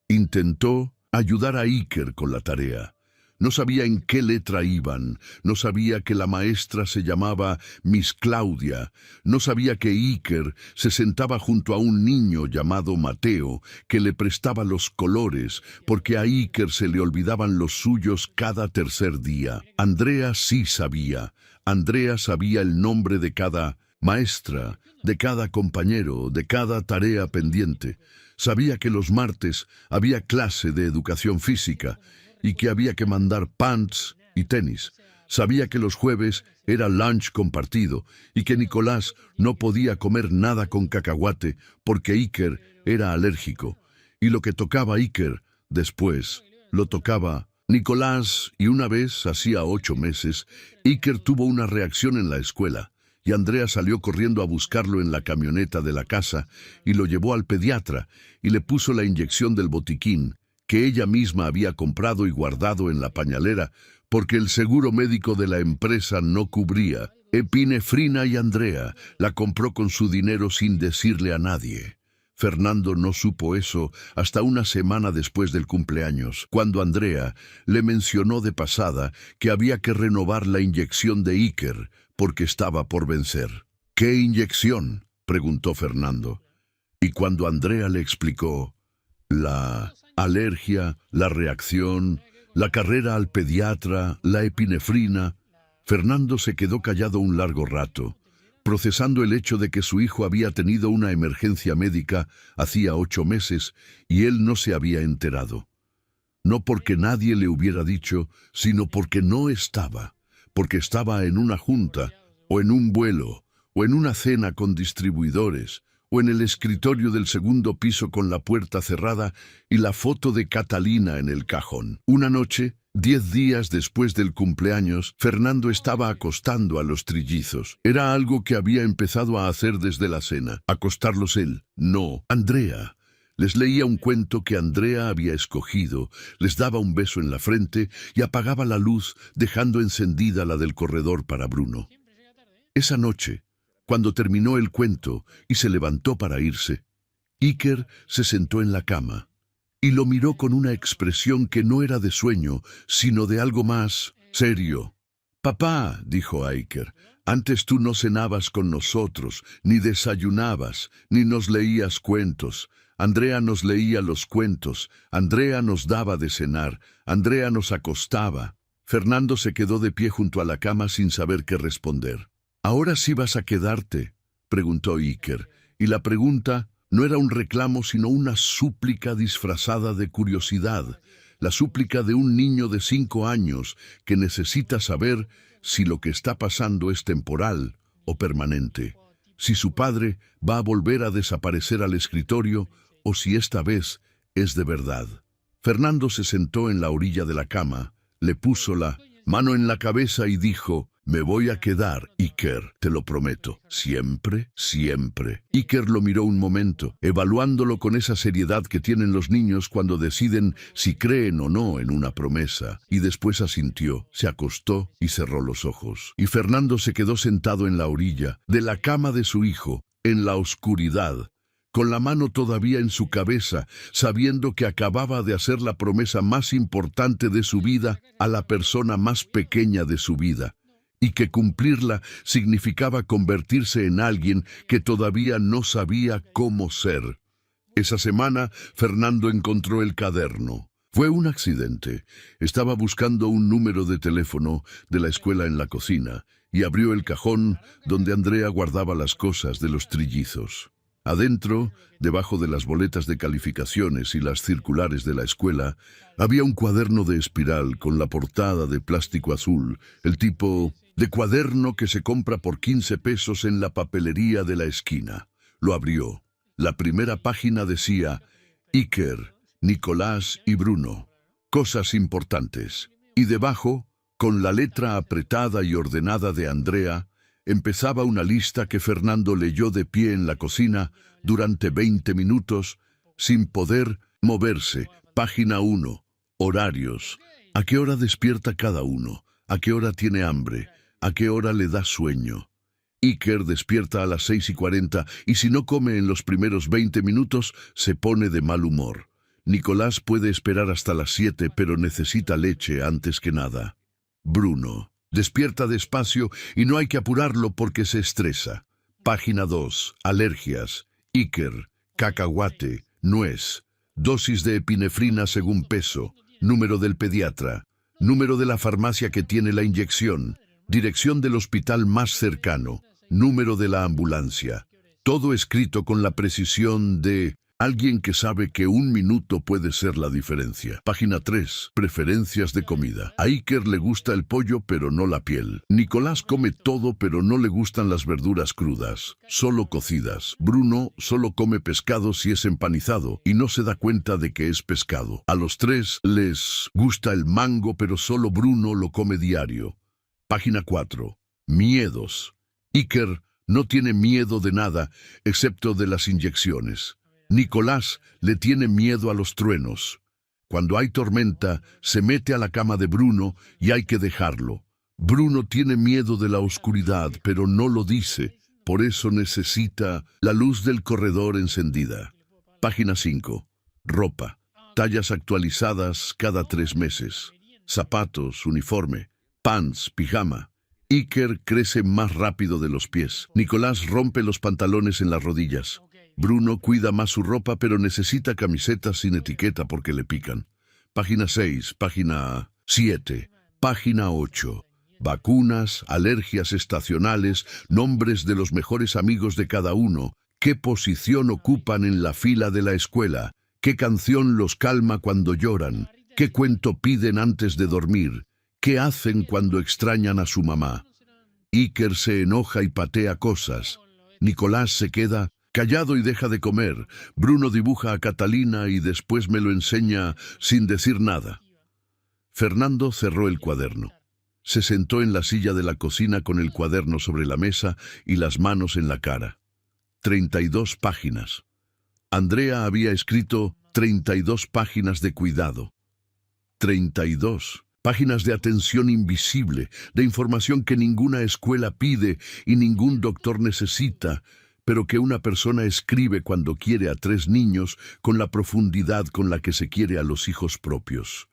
Intentó ayudar a Iker con la tarea. No sabía en qué letra iban, no sabía que la maestra se llamaba Miss Claudia, no sabía que Iker se sentaba junto a un niño llamado Mateo, que le prestaba los colores, porque a Iker se le olvidaban los suyos cada tercer día. Andrea sí sabía. Andrea sabía el nombre de cada maestra, de cada compañero, de cada tarea pendiente. Sabía que los martes había clase de educación física y que había que mandar pants y tenis. Sabía que los jueves era lunch compartido y que Nicolás no podía comer nada con cacahuate porque Iker era alérgico. Y lo que tocaba a Iker, después, lo tocaba Nicolás, y una vez, hacía 8 meses, Iker tuvo una reacción en la escuela. Y Andrea salió corriendo a buscarlo en la camioneta de la casa y lo llevó al pediatra y le puso la inyección del botiquín que ella misma había comprado y guardado en la pañalera porque el seguro médico de la empresa no cubría epinefrina, y Andrea la compró con su dinero sin decirle a nadie. Fernando no supo eso hasta una semana después del cumpleaños, cuando Andrea le mencionó de pasada que había que renovar la inyección de Iker porque estaba por vencer. ¿Qué inyección?, preguntó Fernando. Y cuando Andrea le explicó la alergia, la reacción, la carrera al pediatra, la epinefrina, Fernando se quedó callado un largo rato, procesando el hecho de que su hijo había tenido una emergencia médica hacía 8 meses y él no se había enterado. No porque nadie le hubiera dicho, sino porque no estaba, porque estaba en una junta, o en un vuelo, o en una cena con distribuidores, o en el escritorio del segundo piso con la puerta cerrada y la foto de Catalina en el cajón. Una noche, 10 días después del cumpleaños, Fernando estaba acostando a los trillizos. Era algo que había empezado a hacer desde la cena. Acostarlos él. No, Andrea. Les leía un cuento que Andrea había escogido, les daba un beso en la frente y apagaba la luz, dejando encendida la del corredor para Bruno. Esa noche, cuando terminó el cuento y se levantó para irse, Iker se sentó en la cama y lo miró con una expresión que no era de sueño, sino de algo más serio. «Papá», dijo Iker, «antes tú no cenabas con nosotros, ni desayunabas, ni nos leías cuentos. Andrea nos leía los cuentos, Andrea nos daba de cenar, Andrea nos acostaba». Fernando se quedó de pie junto a la cama sin saber qué responder. «¿Ahora sí vas a quedarte?», preguntó Iker, y la pregunta no era un reclamo sino una súplica disfrazada de curiosidad, la súplica de un niño de 5 años que necesita saber si lo que está pasando es temporal o permanente, si su padre va a volver a desaparecer al escritorio o si esta vez es de verdad. Fernando se sentó en la orilla de la cama, le puso la mano en la cabeza y dijo: «Me voy a quedar, Iker, te lo prometo. Siempre, siempre». Iker lo miró un momento, evaluándolo con esa seriedad que tienen los niños cuando deciden si creen o no en una promesa, y después asintió, se acostó y cerró los ojos. Y Fernando se quedó sentado en la orilla de la cama de su hijo, en la oscuridad, con la mano todavía en su cabeza, sabiendo que acababa de hacer la promesa más importante de su vida a la persona más pequeña de su vida, y que cumplirla significaba convertirse en alguien que todavía no sabía cómo ser. Esa semana, Fernando encontró el cuaderno. Fue un accidente. Estaba buscando un número de teléfono de la escuela en la cocina y abrió el cajón donde Andrea guardaba las cosas de los trillizos. Adentro, debajo de las boletas de calificaciones y las circulares de la escuela, había un cuaderno de espiral con la portada de plástico azul, el tipo de cuaderno que se compra por 15 pesos en la papelería de la esquina. Lo abrió. La primera página decía: Iker, Nicolás y Bruno. Cosas importantes. Y debajo, con la letra apretada y ordenada de Andrea, empezaba una lista que Fernando leyó de pie en la cocina durante 20 minutos, sin poder moverse. Página 1. Horarios. ¿A qué hora despierta cada uno? ¿A qué hora tiene hambre? ¿A qué hora le da sueño? Iker despierta a las 6:40 y si no come en los primeros 20 minutos, se pone de mal humor. Nicolás puede esperar hasta las 7, pero necesita leche antes que nada. Bruno despierta despacio y no hay que apurarlo porque se estresa. Página 2. Alergias. Iker, cacahuate, nuez. Dosis de epinefrina según peso. Número del pediatra. Número de la farmacia que tiene la inyección. Dirección del hospital más cercano. Número de la ambulancia. Todo escrito con la precisión de alguien que sabe que 1 minuto puede ser la diferencia. Página 3. Preferencias de comida. A Iker le gusta el pollo pero no la piel. Nicolás come todo pero no le gustan las verduras crudas, solo cocidas. Bruno solo come pescado si es empanizado y no se da cuenta de que es pescado. A los 3 les gusta el mango pero solo Bruno lo come diario. Página 4. Miedos. Iker no tiene miedo de nada excepto de las inyecciones. Nicolás le tiene miedo a los truenos. Cuando hay tormenta, se mete a la cama de Bruno y hay que dejarlo. Bruno tiene miedo de la oscuridad, pero no lo dice. Por eso necesita la luz del corredor encendida. Página 5. Ropa. Tallas actualizadas cada 3 meses. Zapatos, uniforme, pants, pijama. Iker crece más rápido de los pies. Nicolás rompe los pantalones en las rodillas. Bruno cuida más su ropa, pero necesita camisetas sin etiqueta porque le pican. Página 6, página 7, página 8. Vacunas, alergias estacionales, nombres de los mejores amigos de cada uno, qué posición ocupan en la fila de la escuela, qué canción los calma cuando lloran, qué cuento piden antes de dormir, qué hacen cuando extrañan a su mamá. Iker se enoja y patea cosas. Nicolás se queda callado y deja de comer. Bruno dibuja a Catalina y después me lo enseña sin decir nada. Fernando cerró el cuaderno. Se sentó en la silla de la cocina con el cuaderno sobre la mesa y las manos en la cara. 32 páginas. Andrea había escrito 32 páginas de cuidado. 32 páginas de atención invisible, de información que ninguna escuela pide y ningún doctor necesita, pero que una persona escribe cuando quiere a 3 niños con la profundidad con la que se quiere a los hijos propios.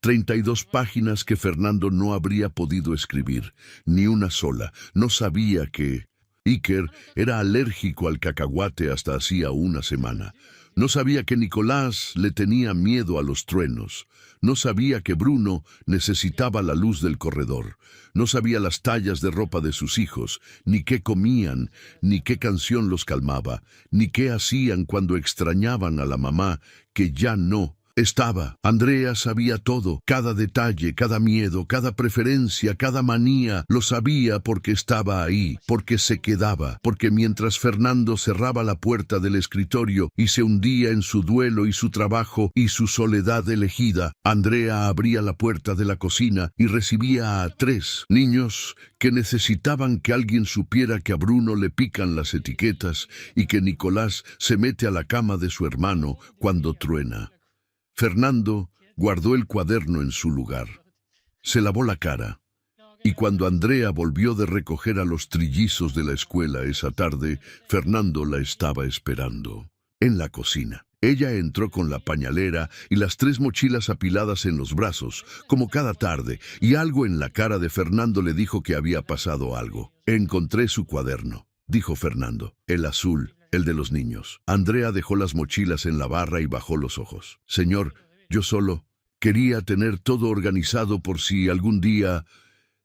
32 páginas que Fernando no habría podido escribir, ni una sola. No sabía que Iker era alérgico al cacahuate hasta hacía una semana. No sabía que Nicolás le tenía miedo a los truenos. No sabía que Bruno necesitaba la luz del corredor. No sabía las tallas de ropa de sus hijos, ni qué comían, ni qué canción los calmaba, ni qué hacían cuando extrañaban a la mamá que ya no estaba. Andrea sabía todo, cada detalle, cada miedo, cada preferencia, cada manía. Lo sabía porque estaba ahí, porque se quedaba, porque mientras Fernando cerraba la puerta del escritorio y se hundía en su duelo y su trabajo y su soledad elegida, Andrea abría la puerta de la cocina y recibía a 3 niños que necesitaban que alguien supiera que a Bruno le pican las etiquetas y que Nicolás se mete a la cama de su hermano cuando truena. Fernando guardó el cuaderno en su lugar. Se lavó la cara. Y cuando Andrea volvió de recoger a los trillizos de la escuela esa tarde, Fernando la estaba esperando. En la cocina. Ella entró con la pañalera y las 3 mochilas apiladas en los brazos, como cada tarde, y algo en la cara de Fernando le dijo que había pasado algo. Encontré su cuaderno, dijo Fernando, el azul. El de los niños. Andrea dejó las mochilas en la barra y bajó los ojos. Señor, yo solo quería tener todo organizado por si algún día...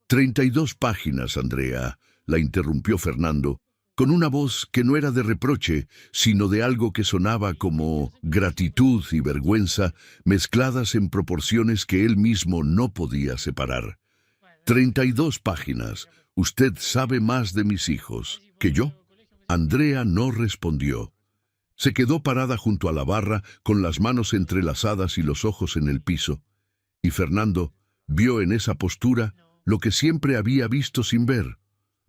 32 páginas, Andrea, la interrumpió Fernando, con una voz que no era de reproche, sino de algo que sonaba como gratitud y vergüenza, mezcladas en proporciones que él mismo no podía separar. 32 páginas. Usted sabe más de mis hijos que yo. Andrea no respondió. Se quedó parada junto a la barra, con las manos entrelazadas y los ojos en el piso. Y Fernando vio en esa postura lo que siempre había visto sin ver.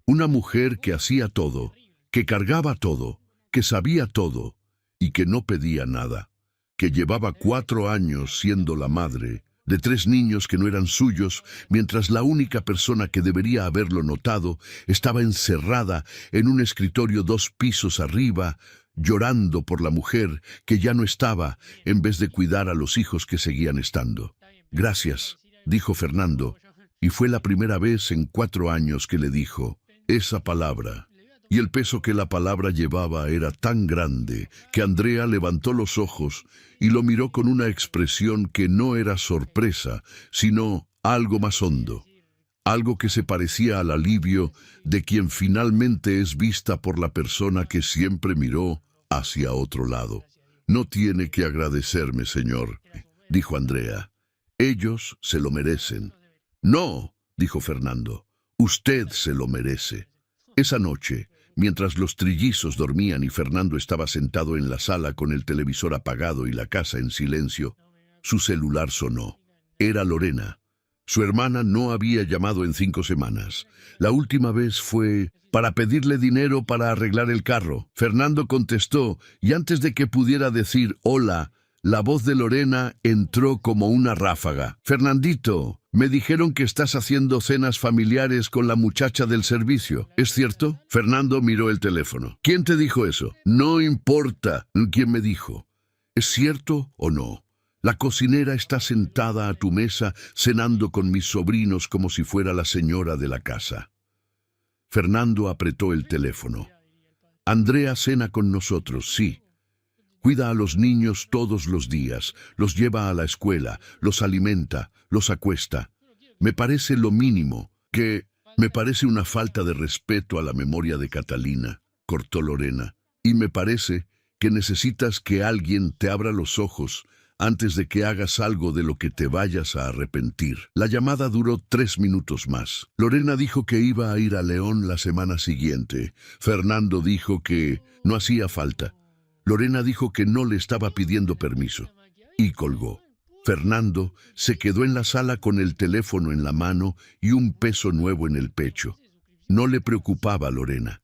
Una mujer que hacía todo, que cargaba todo, que sabía todo y que no pedía nada. Que llevaba 4 años siendo la madre de 3 niños que no eran suyos, mientras la única persona que debería haberlo notado estaba encerrada en un escritorio 2 pisos arriba, llorando por la mujer que ya no estaba, en vez de cuidar a los hijos que seguían estando. Gracias, dijo Fernando, y fue la primera vez en 4 años que le dijo esa palabra. Y el peso que la palabra llevaba era tan grande que Andrea levantó los ojos y lo miró con una expresión que no era sorpresa, sino algo más hondo. Algo que se parecía al alivio de quien finalmente es vista por la persona que siempre miró hacia otro lado. No tiene que agradecerme, señor, dijo Andrea. Ellos se lo merecen. No, dijo Fernando, usted se lo merece. Esa noche, mientras los trillizos dormían y Fernando estaba sentado en la sala con el televisor apagado y la casa en silencio, su celular sonó. Era Lorena. Su hermana no había llamado en 5 semanas. La última vez fue para pedirle dinero para arreglar el carro. Fernando contestó y antes de que pudiera decir hola, la voz de Lorena entró como una ráfaga. Fernandito, me dijeron que estás haciendo cenas familiares con la muchacha del servicio. ¿Es cierto? Fernando miró el teléfono. ¿Quién te dijo eso? No importa quién me dijo. ¿Es cierto o no? La cocinera está sentada a tu mesa cenando con mis sobrinos como si fuera la señora de la casa. Fernando apretó el teléfono. Andrea cena con nosotros, sí. Cuida a los niños todos los días, los lleva a la escuela, los alimenta, los acuesta. Me parece lo mínimo, me parece una falta de respeto a la memoria de Catalina, cortó Lorena. Y me parece que necesitas que alguien te abra los ojos antes de que hagas algo de lo que te vayas a arrepentir. La llamada duró 3 minutos más. Lorena dijo que iba a ir a León la semana siguiente. Fernando dijo que no hacía falta. Lorena dijo que no le estaba pidiendo permiso. Y colgó. Fernando se quedó en la sala con el teléfono en la mano y un peso nuevo en el pecho. No le preocupaba a Lorena.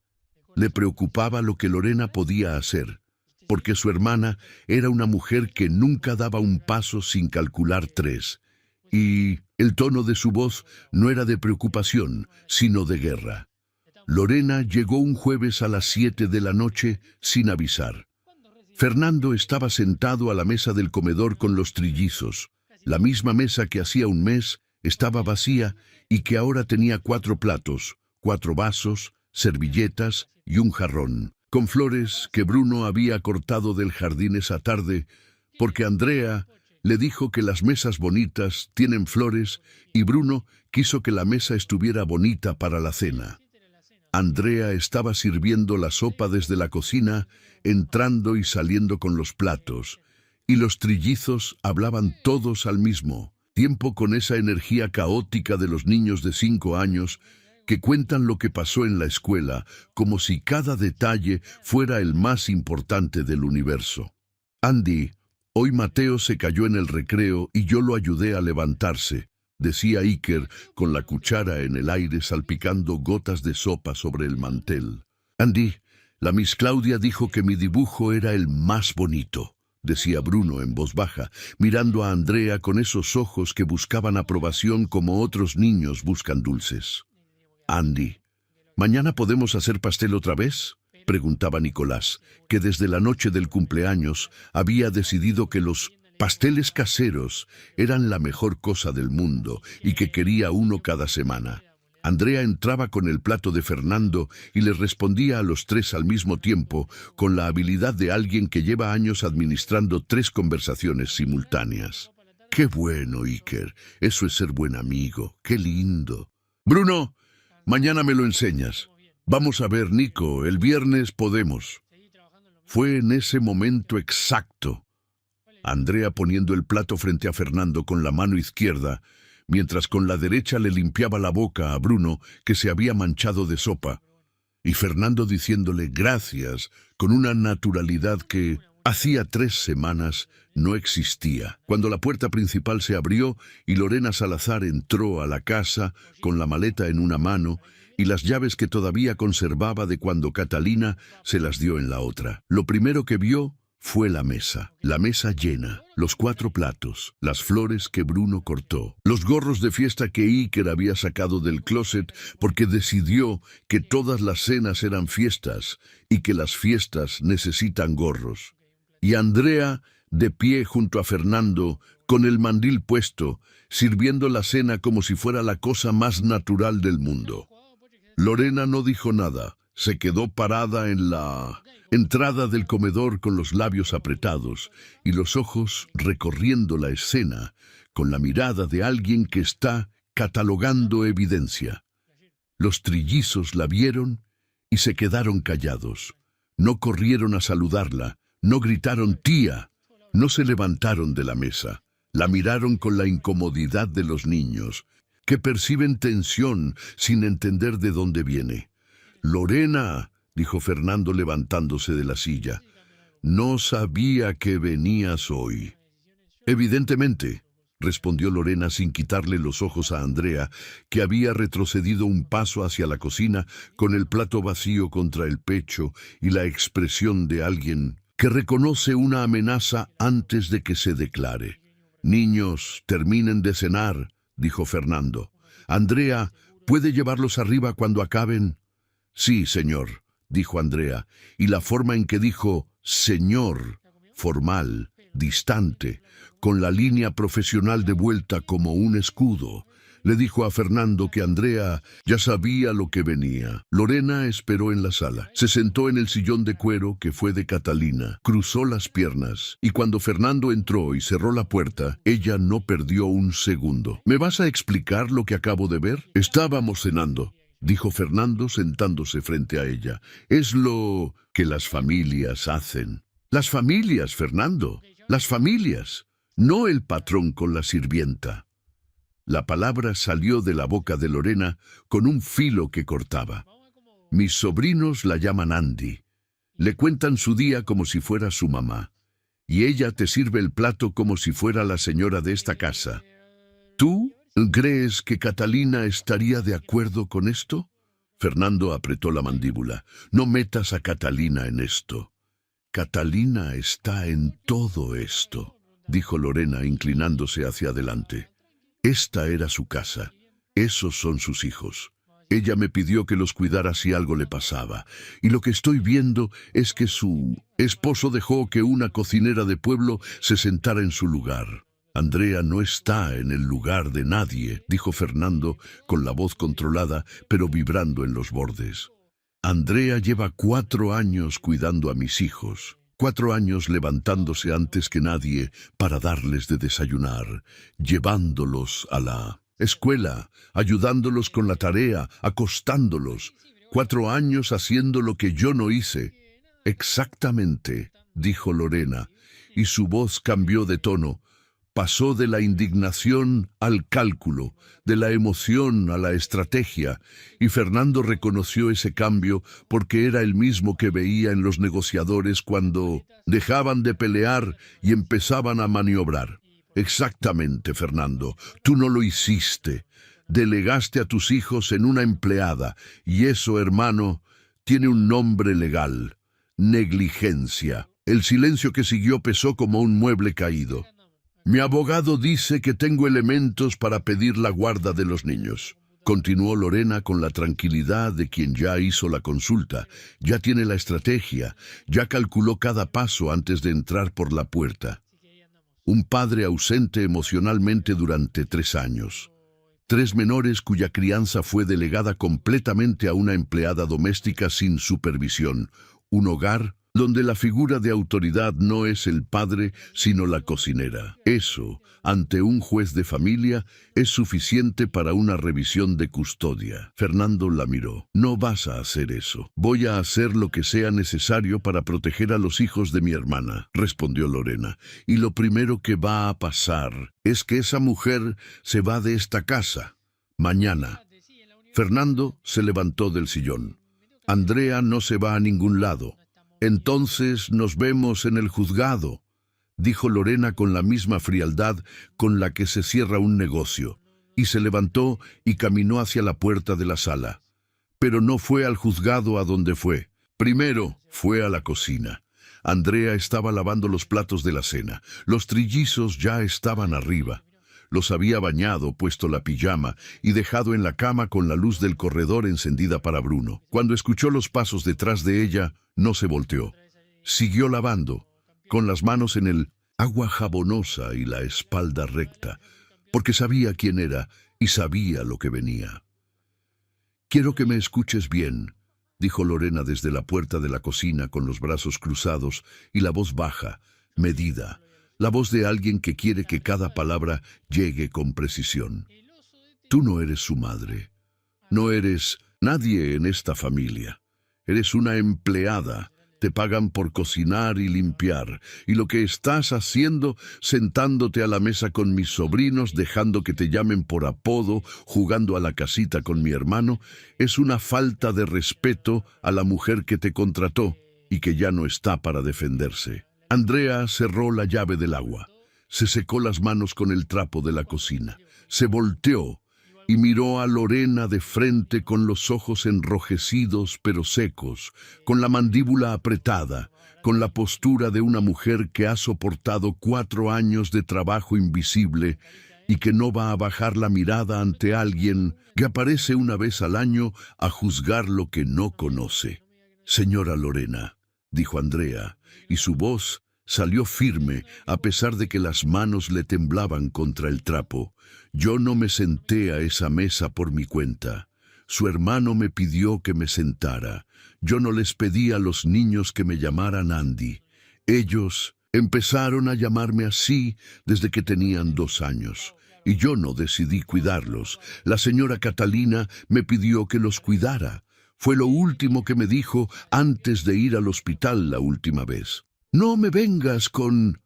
Le preocupaba lo que Lorena podía hacer, porque su hermana era una mujer que nunca daba un paso sin calcular tres, y el tono de su voz no era de preocupación, sino de guerra. Lorena llegó un jueves a las 7 de la noche sin avisar. Fernando estaba sentado a la mesa del comedor con los trillizos. La misma mesa que hacía un mes estaba vacía y que ahora tenía 4 platos, 4 vasos, servilletas y un jarrón, con flores que Bruno había cortado del jardín esa tarde, porque Andrea le dijo que las mesas bonitas tienen flores y Bruno quiso que la mesa estuviera bonita para la cena. Andrea estaba sirviendo la sopa desde la cocina, entrando y saliendo con los platos, y los trillizos hablaban todos al mismo tiempo con esa energía caótica de los niños de 5 años que cuentan lo que pasó en la escuela, como si cada detalle fuera el más importante del universo. Andy, hoy Mateo se cayó en el recreo y yo lo ayudé a levantarse, decía Iker con la cuchara en el aire salpicando gotas de sopa sobre el mantel. Andy, la Miss Claudia dijo que mi dibujo era el más bonito, decía Bruno en voz baja, mirando a Andrea con esos ojos que buscaban aprobación como otros niños buscan dulces. Andy, ¿mañana podemos hacer pastel otra vez?, preguntaba Nicolás, que desde la noche del cumpleaños había decidido que los pasteles caseros eran la mejor cosa del mundo y que quería uno cada semana. Andrea entraba con el plato de Fernando y les respondía a los 3 al mismo tiempo, con la habilidad de alguien que lleva años administrando 3 conversaciones simultáneas. ¡Qué bueno, Iker! Eso es ser buen amigo. ¡Qué lindo! Bruno, mañana me lo enseñas. Vamos a ver, Nico, el viernes podemos. Fue en ese momento exacto. Andrea poniendo el plato frente a Fernando con la mano izquierda, mientras con la derecha le limpiaba la boca a Bruno, que se había manchado de sopa, y Fernando diciéndole gracias con una naturalidad que hacía 3 semanas no existía. Cuando la puerta principal se abrió y Lorena Salazar entró a la casa con la maleta en una mano y las llaves que todavía conservaba de cuando Catalina se las dio en la otra. Lo primero que vio fue la mesa llena, los 4 platos, las flores que Bruno cortó, los gorros de fiesta que Iker había sacado del closet porque decidió que todas las cenas eran fiestas y que las fiestas necesitan gorros. Y Andrea, de pie junto a Fernando, con el mandil puesto, sirviendo la cena como si fuera la cosa más natural del mundo. Lorena no dijo nada, se quedó parada en la entrada del comedor con los labios apretados y los ojos recorriendo la escena con la mirada de alguien que está catalogando evidencia. Los trillizos la vieron y se quedaron callados. No corrieron a saludarla, no gritaron «tía», no se levantaron de la mesa. La miraron con la incomodidad de los niños, que perciben tensión sin entender de dónde viene. «Lorena», dijo Fernando levantándose de la silla, «no sabía que venías hoy». «Evidentemente», respondió Lorena sin quitarle los ojos a Andrea, que había retrocedido un paso hacia la cocina con el plato vacío contra el pecho y la expresión de alguien que reconoce una amenaza antes de que se declare. «Niños, terminen de cenar», dijo Fernando. «Andrea, ¿puede llevarlos arriba cuando acaben?» «Sí, señor», dijo Andrea, y la forma en que dijo «señor», formal, distante, con la línea profesional de vuelta como un escudo, le dijo a Fernando que Andrea ya sabía lo que venía. Lorena esperó en la sala. Se sentó en el sillón de cuero que fue de Catalina, cruzó las piernas, y cuando Fernando entró y cerró la puerta, ella no perdió un segundo. «¿Me vas a explicar lo que acabo de ver?» «Estábamos cenando», dijo Fernando sentándose frente a ella. «Es lo que las familias hacen». «Las familias, Fernando, las familias, no el patrón con la sirvienta». La palabra salió de la boca de Lorena con un filo que cortaba. «Mis sobrinos la llaman Andy. Le cuentan su día como si fuera su mamá. y ella te sirve el plato como si fuera la señora de esta casa. ¿Tú crees que Catalina estaría de acuerdo con esto? Fernando apretó la mandíbula. No metas a Catalina en esto. Catalina está en todo esto, dijo Lorena inclinándose hacia adelante. Esta era su casa. Esos son sus hijos. Ella me pidió que los cuidara si algo le pasaba, y lo que estoy viendo es que su esposo dejó que una cocinera de pueblo se sentara en su lugar. Andrea no está en el lugar de nadie, dijo Fernando con la voz controlada, pero vibrando en los bordes. Andrea lleva 4 años cuidando a mis hijos, 4 años levantándose antes que nadie para darles de desayunar, llevándolos a la escuela, ayudándolos con la tarea, acostándolos. 4 años haciendo lo que yo no hice. Exactamente, dijo Lorena, y su voz cambió de tono. Pasó de la indignación al cálculo, de la emoción a la estrategia, y Fernando reconoció ese cambio porque era el mismo que veía en los negociadores cuando dejaban de pelear y empezaban a maniobrar. Exactamente, Fernando, tú no lo hiciste. Delegaste a tus hijos en una empleada, y eso, hermano, tiene un nombre legal: negligencia. El silencio que siguió pesó como un mueble caído. Mi abogado dice que tengo elementos para pedir la guarda de los niños. Continuó Lorena con la tranquilidad de quien ya hizo la consulta, ya tiene la estrategia, ya calculó cada paso antes de entrar por la puerta. Un padre ausente emocionalmente durante 3 años. 3 menores cuya crianza fue delegada completamente a una empleada doméstica sin supervisión. Un hogar donde la figura de autoridad no es el padre, sino la cocinera. Eso, ante un juez de familia, es suficiente para una revisión de custodia. Fernando la miró. No vas a hacer eso. Voy a hacer lo que sea necesario para proteger a los hijos de mi hermana, respondió Lorena. Y lo primero que va a pasar es que esa mujer se va de esta casa. Mañana. Fernando se levantó del sillón. Andrea no se va a ningún lado. Entonces nos vemos en el juzgado, dijo Lorena con la misma frialdad con la que se cierra un negocio, y se levantó y caminó hacia la puerta de la sala. Pero no fue al juzgado a donde fue. Primero fue a la cocina. Andrea estaba lavando los platos de la cena. Los trillizos ya estaban arriba. Los había bañado, puesto la pijama y dejado en la cama con la luz del corredor encendida para Bruno. Cuando escuchó los pasos detrás de ella, no se volteó. Siguió lavando, con las manos en el agua jabonosa y la espalda recta, porque sabía quién era y sabía lo que venía. «Quiero que me escuches bien», dijo Lorena desde la puerta de la cocina con los brazos cruzados y la voz baja, medida. La voz de alguien que quiere que cada palabra llegue con precisión. Tú no eres su madre. No eres nadie en esta familia. Eres una empleada. Te pagan por cocinar y limpiar. Y lo que estás haciendo, sentándote a la mesa con mis sobrinos, dejando que te llamen por apodo, jugando a la casita con mi hermano, es una falta de respeto a la mujer que te contrató y que ya no está para defenderse. Andrea cerró la llave del agua, se secó las manos con el trapo de la cocina, se volteó y miró a Lorena de frente con los ojos enrojecidos pero secos, con la mandíbula apretada, con la postura de una mujer que ha soportado 4 años de trabajo invisible y que no va a bajar la mirada ante alguien que aparece una vez al año a juzgar lo que no conoce. «Señora Lorena», dijo Andrea, y su voz salió firme a pesar de que las manos le temblaban contra el trapo. «Yo no me senté a esa mesa por mi cuenta. Su hermano me pidió que me sentara. Yo no les pedí a los niños que me llamaran Andy. Ellos empezaron a llamarme así desde que tenían 2 años. Y yo no decidí cuidarlos. La señora Catalina me pidió que los cuidara. Fue lo último que me dijo antes de ir al hospital la última vez. «No me vengas con...»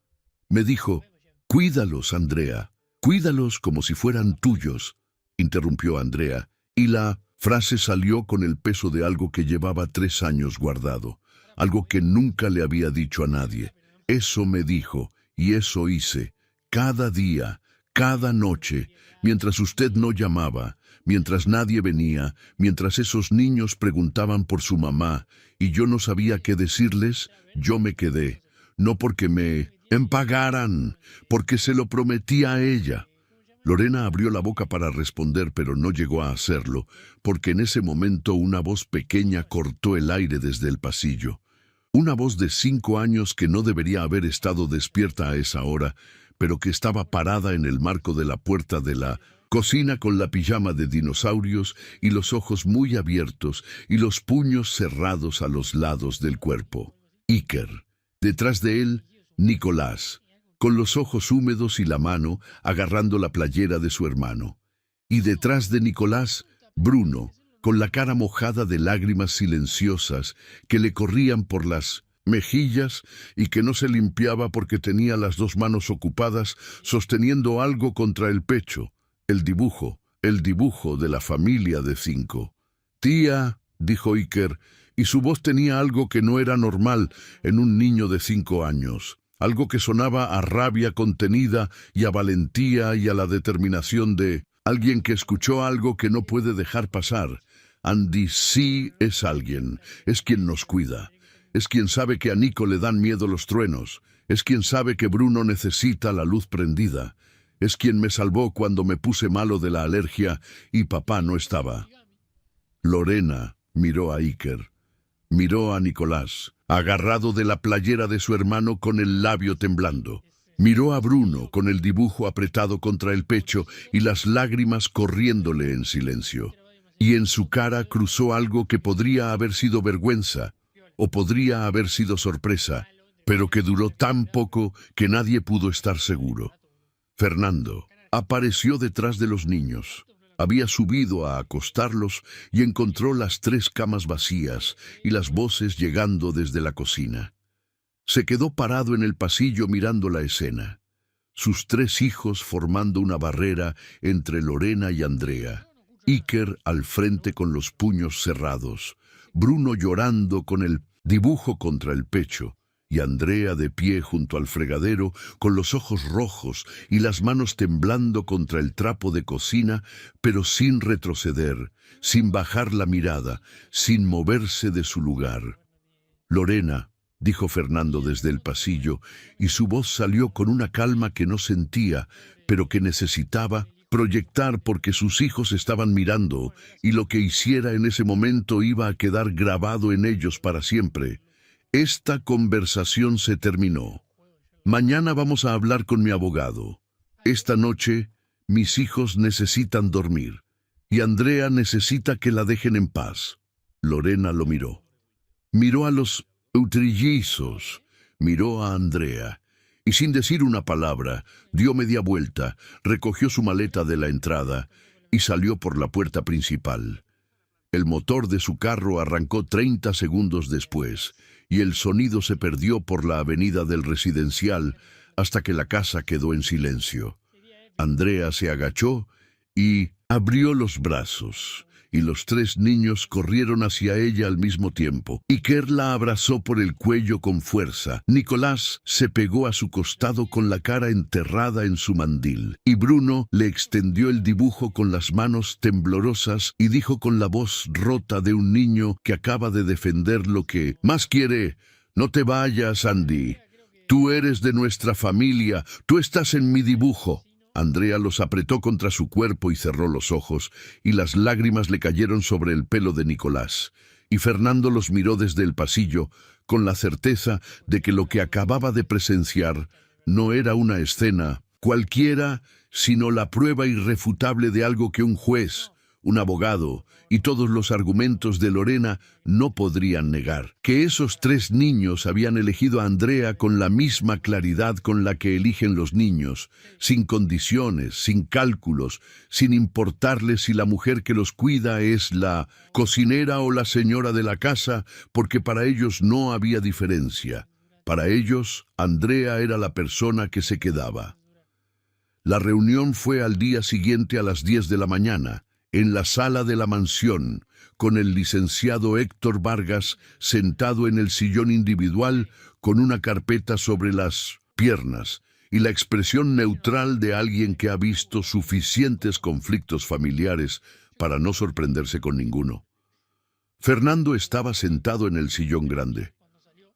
me dijo. «Cuídalos, Andrea. Cuídalos como si fueran tuyos», interrumpió Andrea, y la frase salió con el peso de algo que llevaba 3 años guardado, algo que nunca le había dicho a nadie. Eso me dijo, y eso hice, cada día, cada noche, mientras usted no llamaba, mientras nadie venía, mientras esos niños preguntaban por su mamá, y yo no sabía qué decirles, yo me quedé. No porque me empagaran, porque se lo prometí a ella. Lorena abrió la boca para responder, pero no llegó a hacerlo, porque en ese momento una voz pequeña cortó el aire desde el pasillo. Una voz de 5 años que no debería haber estado despierta a esa hora, pero que estaba parada en el marco de la puerta de la cocina con la pijama de dinosaurios y los ojos muy abiertos y los puños cerrados a los lados del cuerpo. Iker. Detrás de él, Nicolás, con los ojos húmedos y la mano agarrando la playera de su hermano. Y detrás de Nicolás, Bruno, con la cara mojada de lágrimas silenciosas que le corrían por las mejillas y que no se limpiaba porque tenía las 2 manos ocupadas sosteniendo algo contra el pecho. El dibujo de la familia de 5. «Tía», dijo Iker, y su voz tenía algo que no era normal en un niño de 5 años. Algo que sonaba a rabia contenida y a valentía y a la determinación de alguien que escuchó algo que no puede dejar pasar. Andy sí es alguien, es quien nos cuida. Es quien sabe que a Nico le dan miedo los truenos. Es quien sabe que Bruno necesita la luz prendida. Es quien me salvó cuando me puse malo de la alergia y papá no estaba. Lorena miró a Iker. Miró a Nicolás, agarrado de la playera de su hermano con el labio temblando. Miró a Bruno con el dibujo apretado contra el pecho y las lágrimas corriéndole en silencio. Y en su cara cruzó algo que podría haber sido vergüenza o podría haber sido sorpresa, pero que duró tan poco que nadie pudo estar seguro. Fernando apareció detrás de los niños. Había subido a acostarlos y encontró las 3 camas vacías y las voces llegando desde la cocina. Se quedó parado en el pasillo mirando la escena. Sus 3 hijos formando una barrera entre Lorena y Andrea. Iker al frente con los puños cerrados. Bruno llorando con el dibujo contra el pecho. Y Andrea de pie junto al fregadero, con los ojos rojos y las manos temblando contra el trapo de cocina, pero sin retroceder, sin bajar la mirada, sin moverse de su lugar. «Lorena», dijo Fernando desde el pasillo, y su voz salió con una calma que no sentía, pero que necesitaba proyectar porque sus hijos estaban mirando, y lo que hiciera en ese momento iba a quedar grabado en ellos para siempre. «Esta conversación se terminó. Mañana vamos a hablar con mi abogado. Esta noche, mis hijos necesitan dormir, y Andrea necesita que la dejen en paz». Lorena lo miró. Miró a los trillizos, miró a Andrea, y sin decir una palabra, dio media vuelta, recogió su maleta de la entrada y salió por la puerta principal. El motor de su carro arrancó 30 segundos después, y el sonido se perdió por la avenida del residencial hasta que la casa quedó en silencio. Andrea se agachó y abrió los brazos, y los 3 niños corrieron hacia ella al mismo tiempo. Iker la abrazó por el cuello con fuerza. Nicolás se pegó a su costado con la cara enterrada en su mandil, y Bruno le extendió el dibujo con las manos temblorosas y dijo con la voz rota de un niño que acaba de defender lo que más quiere: «No te vayas, Andy. Tú eres de nuestra familia. Tú estás en mi dibujo». Andrea los apretó contra su cuerpo y cerró los ojos, y las lágrimas le cayeron sobre el pelo de Nicolás. Y Fernando los miró desde el pasillo, con la certeza de que lo que acababa de presenciar no era una escena cualquiera, sino la prueba irrefutable de algo que un juez, un abogado y todos los argumentos de Lorena no podrían negar: que esos 3 niños habían elegido a Andrea con la misma claridad con la que eligen los niños, sin condiciones, sin cálculos, sin importarles si la mujer que los cuida es la cocinera o la señora de la casa, porque para ellos no había diferencia. Para ellos, Andrea era la persona que se quedaba. La reunión fue al día siguiente a las 10 de la mañana, en la sala de la mansión, con el licenciado Héctor Vargas sentado en el sillón individual con una carpeta sobre las piernas y la expresión neutral de alguien que ha visto suficientes conflictos familiares para no sorprenderse con ninguno. Fernando estaba sentado en el sillón grande.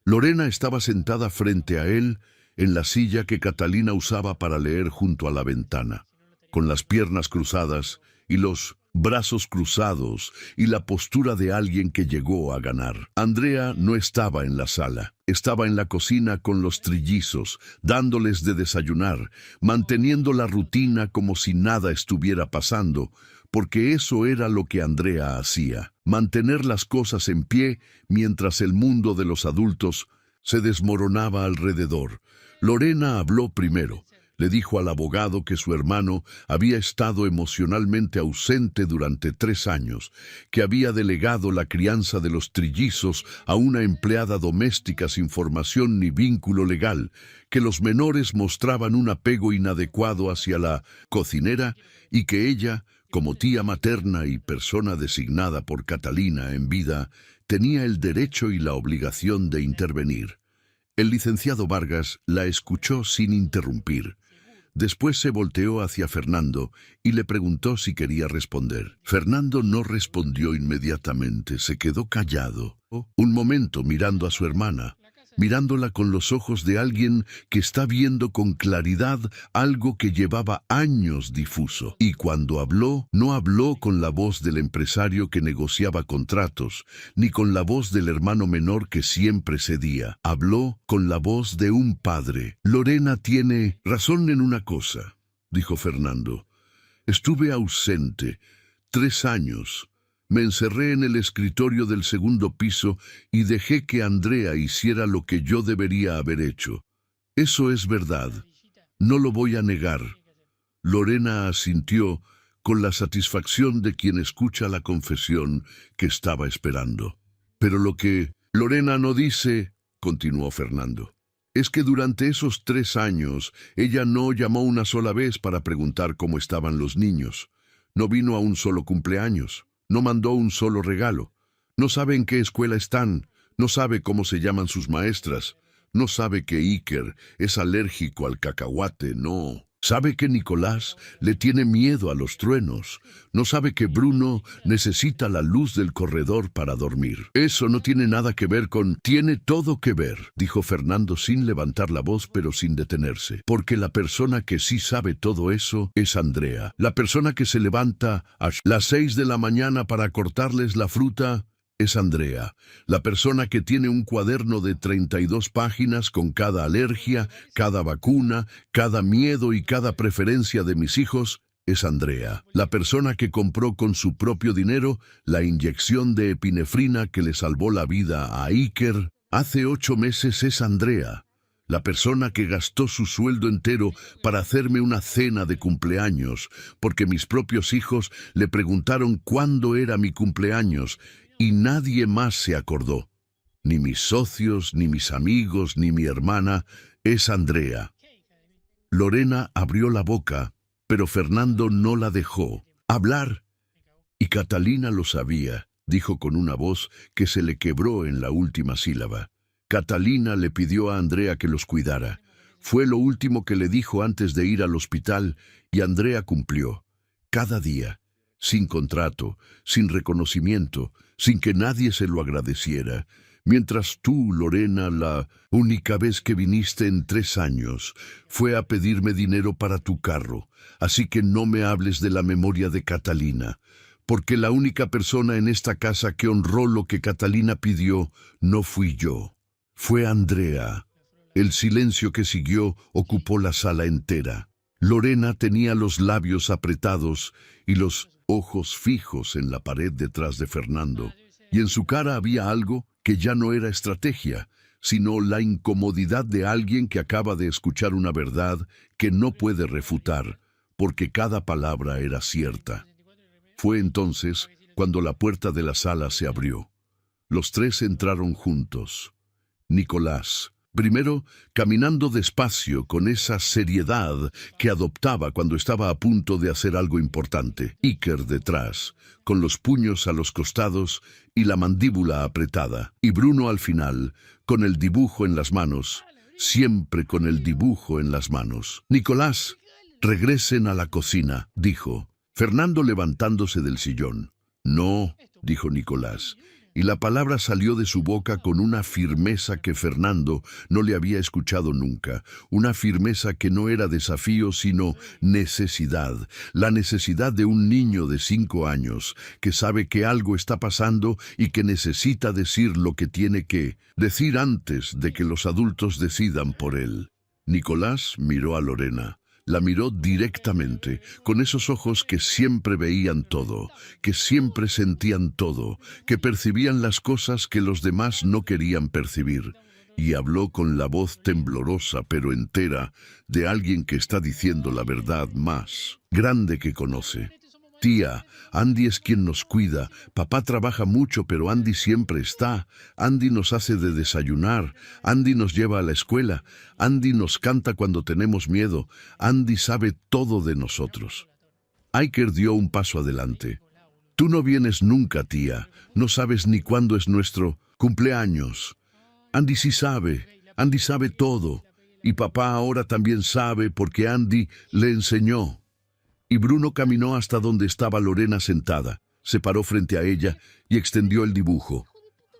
Lorena estaba sentada frente a él en la silla que Catalina usaba para leer junto a la ventana, con las piernas cruzadas y los brazos cruzados y la postura de alguien que llegó a ganar. Andrea no estaba en la sala, estaba en la cocina con los trillizos, dándoles de desayunar, manteniendo la rutina como si nada estuviera pasando, porque eso era lo que Andrea hacía, mantener las cosas en pie mientras el mundo de los adultos se desmoronaba alrededor. Lorena habló primero. Le dijo al abogado que su hermano había estado emocionalmente ausente durante 3 años, que había delegado la crianza de los trillizos a una empleada doméstica sin formación ni vínculo legal, que los menores mostraban un apego inadecuado hacia la cocinera y que ella, como tía materna y persona designada por Catalina en vida, tenía el derecho y la obligación de intervenir. El licenciado Vargas la escuchó sin interrumpir. Después se volteó hacia Fernando y le preguntó si quería responder. Fernando no respondió inmediatamente, se quedó callado. Un momento mirando a su hermana, mirándola con los ojos de alguien que está viendo con claridad algo que llevaba años difuso. Y cuando habló, no habló con la voz del empresario que negociaba contratos, ni con la voz del hermano menor que siempre cedía. Habló con la voz de un padre. Lorena tiene razón en una cosa, dijo Fernando. Estuve ausente 3 años. Me encerré en el escritorio del segundo piso y dejé que Andrea hiciera lo que yo debería haber hecho. Eso es verdad. No lo voy a negar. Lorena asintió con la satisfacción de quien escucha la confesión que estaba esperando. Pero lo que Lorena no dice, continuó Fernando, es que durante esos 3 años ella no llamó una sola vez para preguntar cómo estaban los niños. No vino a un solo cumpleaños. No mandó un solo regalo. No sabe en qué escuela están. No sabe cómo se llaman sus maestras. No sabe que Iker es alérgico al cacahuate, no. Sabe que Nicolás le tiene miedo a los truenos. No sabe que Bruno necesita la luz del corredor para dormir. Eso no tiene nada que ver con... Tiene todo que ver, dijo Fernando sin levantar la voz pero sin detenerse. Porque la persona que sí sabe todo eso es Andrea. La persona que se levanta a las 6 de la mañana para cortarles la fruta es Andrea. La persona que tiene un cuaderno de 32 páginas con cada alergia, cada vacuna, cada miedo y cada preferencia de mis hijos es Andrea. La persona que compró con su propio dinero la inyección de epinefrina que le salvó la vida a Iker hace 8 meses es Andrea. La persona que gastó su sueldo entero para hacerme una cena de cumpleaños, porque mis propios hijos le preguntaron cuándo era mi cumpleaños, y nadie más se acordó. Ni mis socios, ni mis amigos, ni mi hermana, es Andrea. Lorena abrió la boca, pero Fernando no la dejó hablar. Y Catalina lo sabía, dijo con una voz que se le quebró en la última sílaba. Catalina le pidió a Andrea que los cuidara. Fue lo último que le dijo antes de ir al hospital, y Andrea cumplió. Cada día, sin contrato, sin reconocimiento, sin que nadie se lo agradeciera, mientras tú, Lorena, la única vez que viniste en 3 años, fue a pedirme dinero para tu carro, así que no me hables de la memoria de Catalina, porque la única persona en esta casa que honró lo que Catalina pidió no fui yo, fue Andrea. El silencio que siguió ocupó la sala entera. Lorena tenía los labios apretados y los ojos fijos en la pared detrás de Fernando, y en su cara había algo que ya no era estrategia, sino la incomodidad de alguien que acaba de escuchar una verdad que no puede refutar, porque cada palabra era cierta. Fue entonces cuando la puerta de la sala se abrió. Los 3 entraron juntos. Nicolás, Primero, caminando despacio con esa seriedad que adoptaba cuando estaba a punto de hacer algo importante. Iker detrás, con los puños a los costados y la mandíbula apretada. Y Bruno al final, con el dibujo en las manos, siempre con el dibujo en las manos. Nicolás, regresen a la cocina, dijo, Fernando levantándose del sillón. No, dijo Nicolás. Y la palabra salió de su boca con una firmeza que Fernando no le había escuchado nunca, una firmeza que no era desafío sino necesidad, la necesidad de un niño de 5 años que sabe que algo está pasando y que necesita decir lo que tiene que decir antes de que los adultos decidan por él. Nicolás miró a Lorena. La miró directamente, con esos ojos que siempre veían todo, que siempre sentían todo, que percibían las cosas que los demás no querían percibir. Y habló con la voz temblorosa pero entera de alguien que está diciendo la verdad más grande que conoce. Tía, Andy es quien nos cuida. Papá trabaja mucho, pero Andy siempre está. Andy nos hace de desayunar. Andy nos lleva a la escuela. Andy nos canta cuando tenemos miedo. Andy sabe todo de nosotros. Iker dio un paso adelante. Tú no vienes nunca, tía. No sabes ni cuándo es nuestro cumpleaños. Andy sí sabe. Andy sabe todo. Y papá ahora también sabe porque Andy le enseñó. Y Bruno caminó hasta donde estaba Lorena sentada, se paró frente a ella y extendió el dibujo.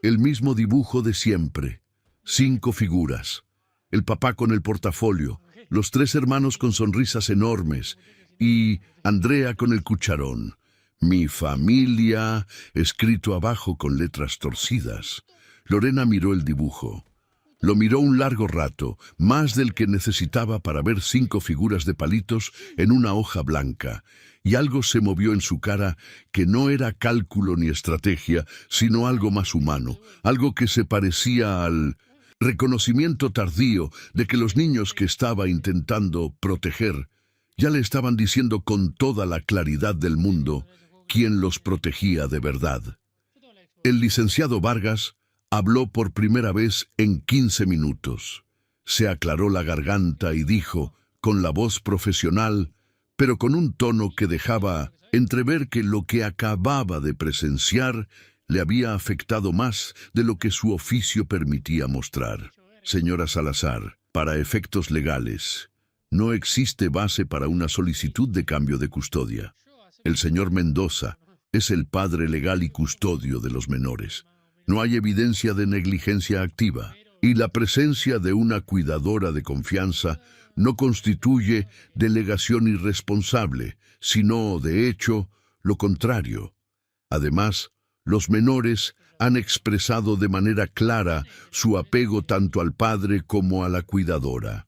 El mismo dibujo de siempre. 5 figuras. El papá con el portafolio, los 3 hermanos con sonrisas enormes y Andrea con el cucharón. Mi familia, escrito abajo con letras torcidas. Lorena miró el dibujo. Lo miró un largo rato, más del que necesitaba para ver 5 figuras de palitos en una hoja blanca, y algo se movió en su cara que no era cálculo ni estrategia, sino algo más humano, algo que se parecía al reconocimiento tardío de que los niños que estaba intentando proteger ya le estaban diciendo con toda la claridad del mundo quién los protegía de verdad. El licenciado Vargas habló por primera vez en 15 minutos. Se aclaró la garganta y dijo, con la voz profesional, pero con un tono que dejaba entrever que lo que acababa de presenciar le había afectado más de lo que su oficio permitía mostrar. Señora Salazar, para efectos legales, no existe base para una solicitud de cambio de custodia. El señor Mendoza es el padre legal y custodio de los menores. No hay evidencia de negligencia activa y la presencia de una cuidadora de confianza no constituye delegación irresponsable, sino, de hecho, lo contrario. Además, los menores han expresado de manera clara su apego tanto al padre como a la cuidadora.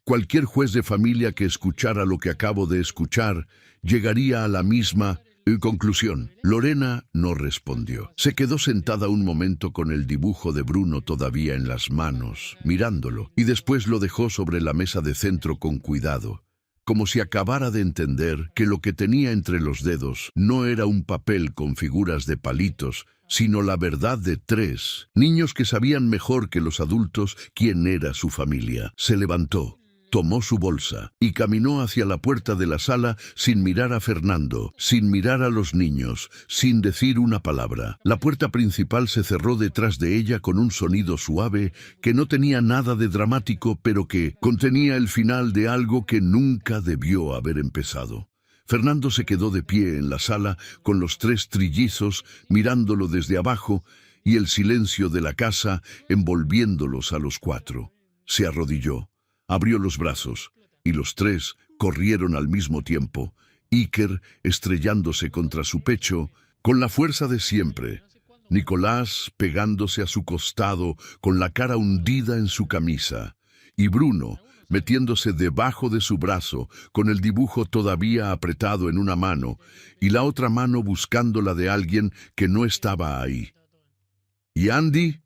Cualquier juez de familia que escuchara lo que acabo de escuchar llegaría a la misma conclusión. Lorena no respondió. Se quedó sentada un momento con el dibujo de Bruno todavía en las manos, mirándolo, y después lo dejó sobre la mesa de centro con cuidado, como si acabara de entender que lo que tenía entre los dedos no era un papel con figuras de palitos, sino la verdad de 3 niños que sabían mejor que los adultos quién era su familia. Se levantó. Tomó su bolsa y caminó hacia la puerta de la sala sin mirar a Fernando, sin mirar a los niños, sin decir una palabra. La puerta principal se cerró detrás de ella con un sonido suave que no tenía nada de dramático, pero que contenía el final de algo que nunca debió haber empezado. Fernando se quedó de pie en la sala con los 3 trillizos mirándolo desde abajo y el silencio de la casa envolviéndolos a los 4. Se arrodilló. Abrió los brazos, y los 3 corrieron al mismo tiempo, Iker estrellándose contra su pecho con la fuerza de siempre, Nicolás pegándose a su costado con la cara hundida en su camisa, y Bruno metiéndose debajo de su brazo con el dibujo todavía apretado en una mano y la otra mano buscando la de alguien que no estaba ahí. ¿Y Andy?,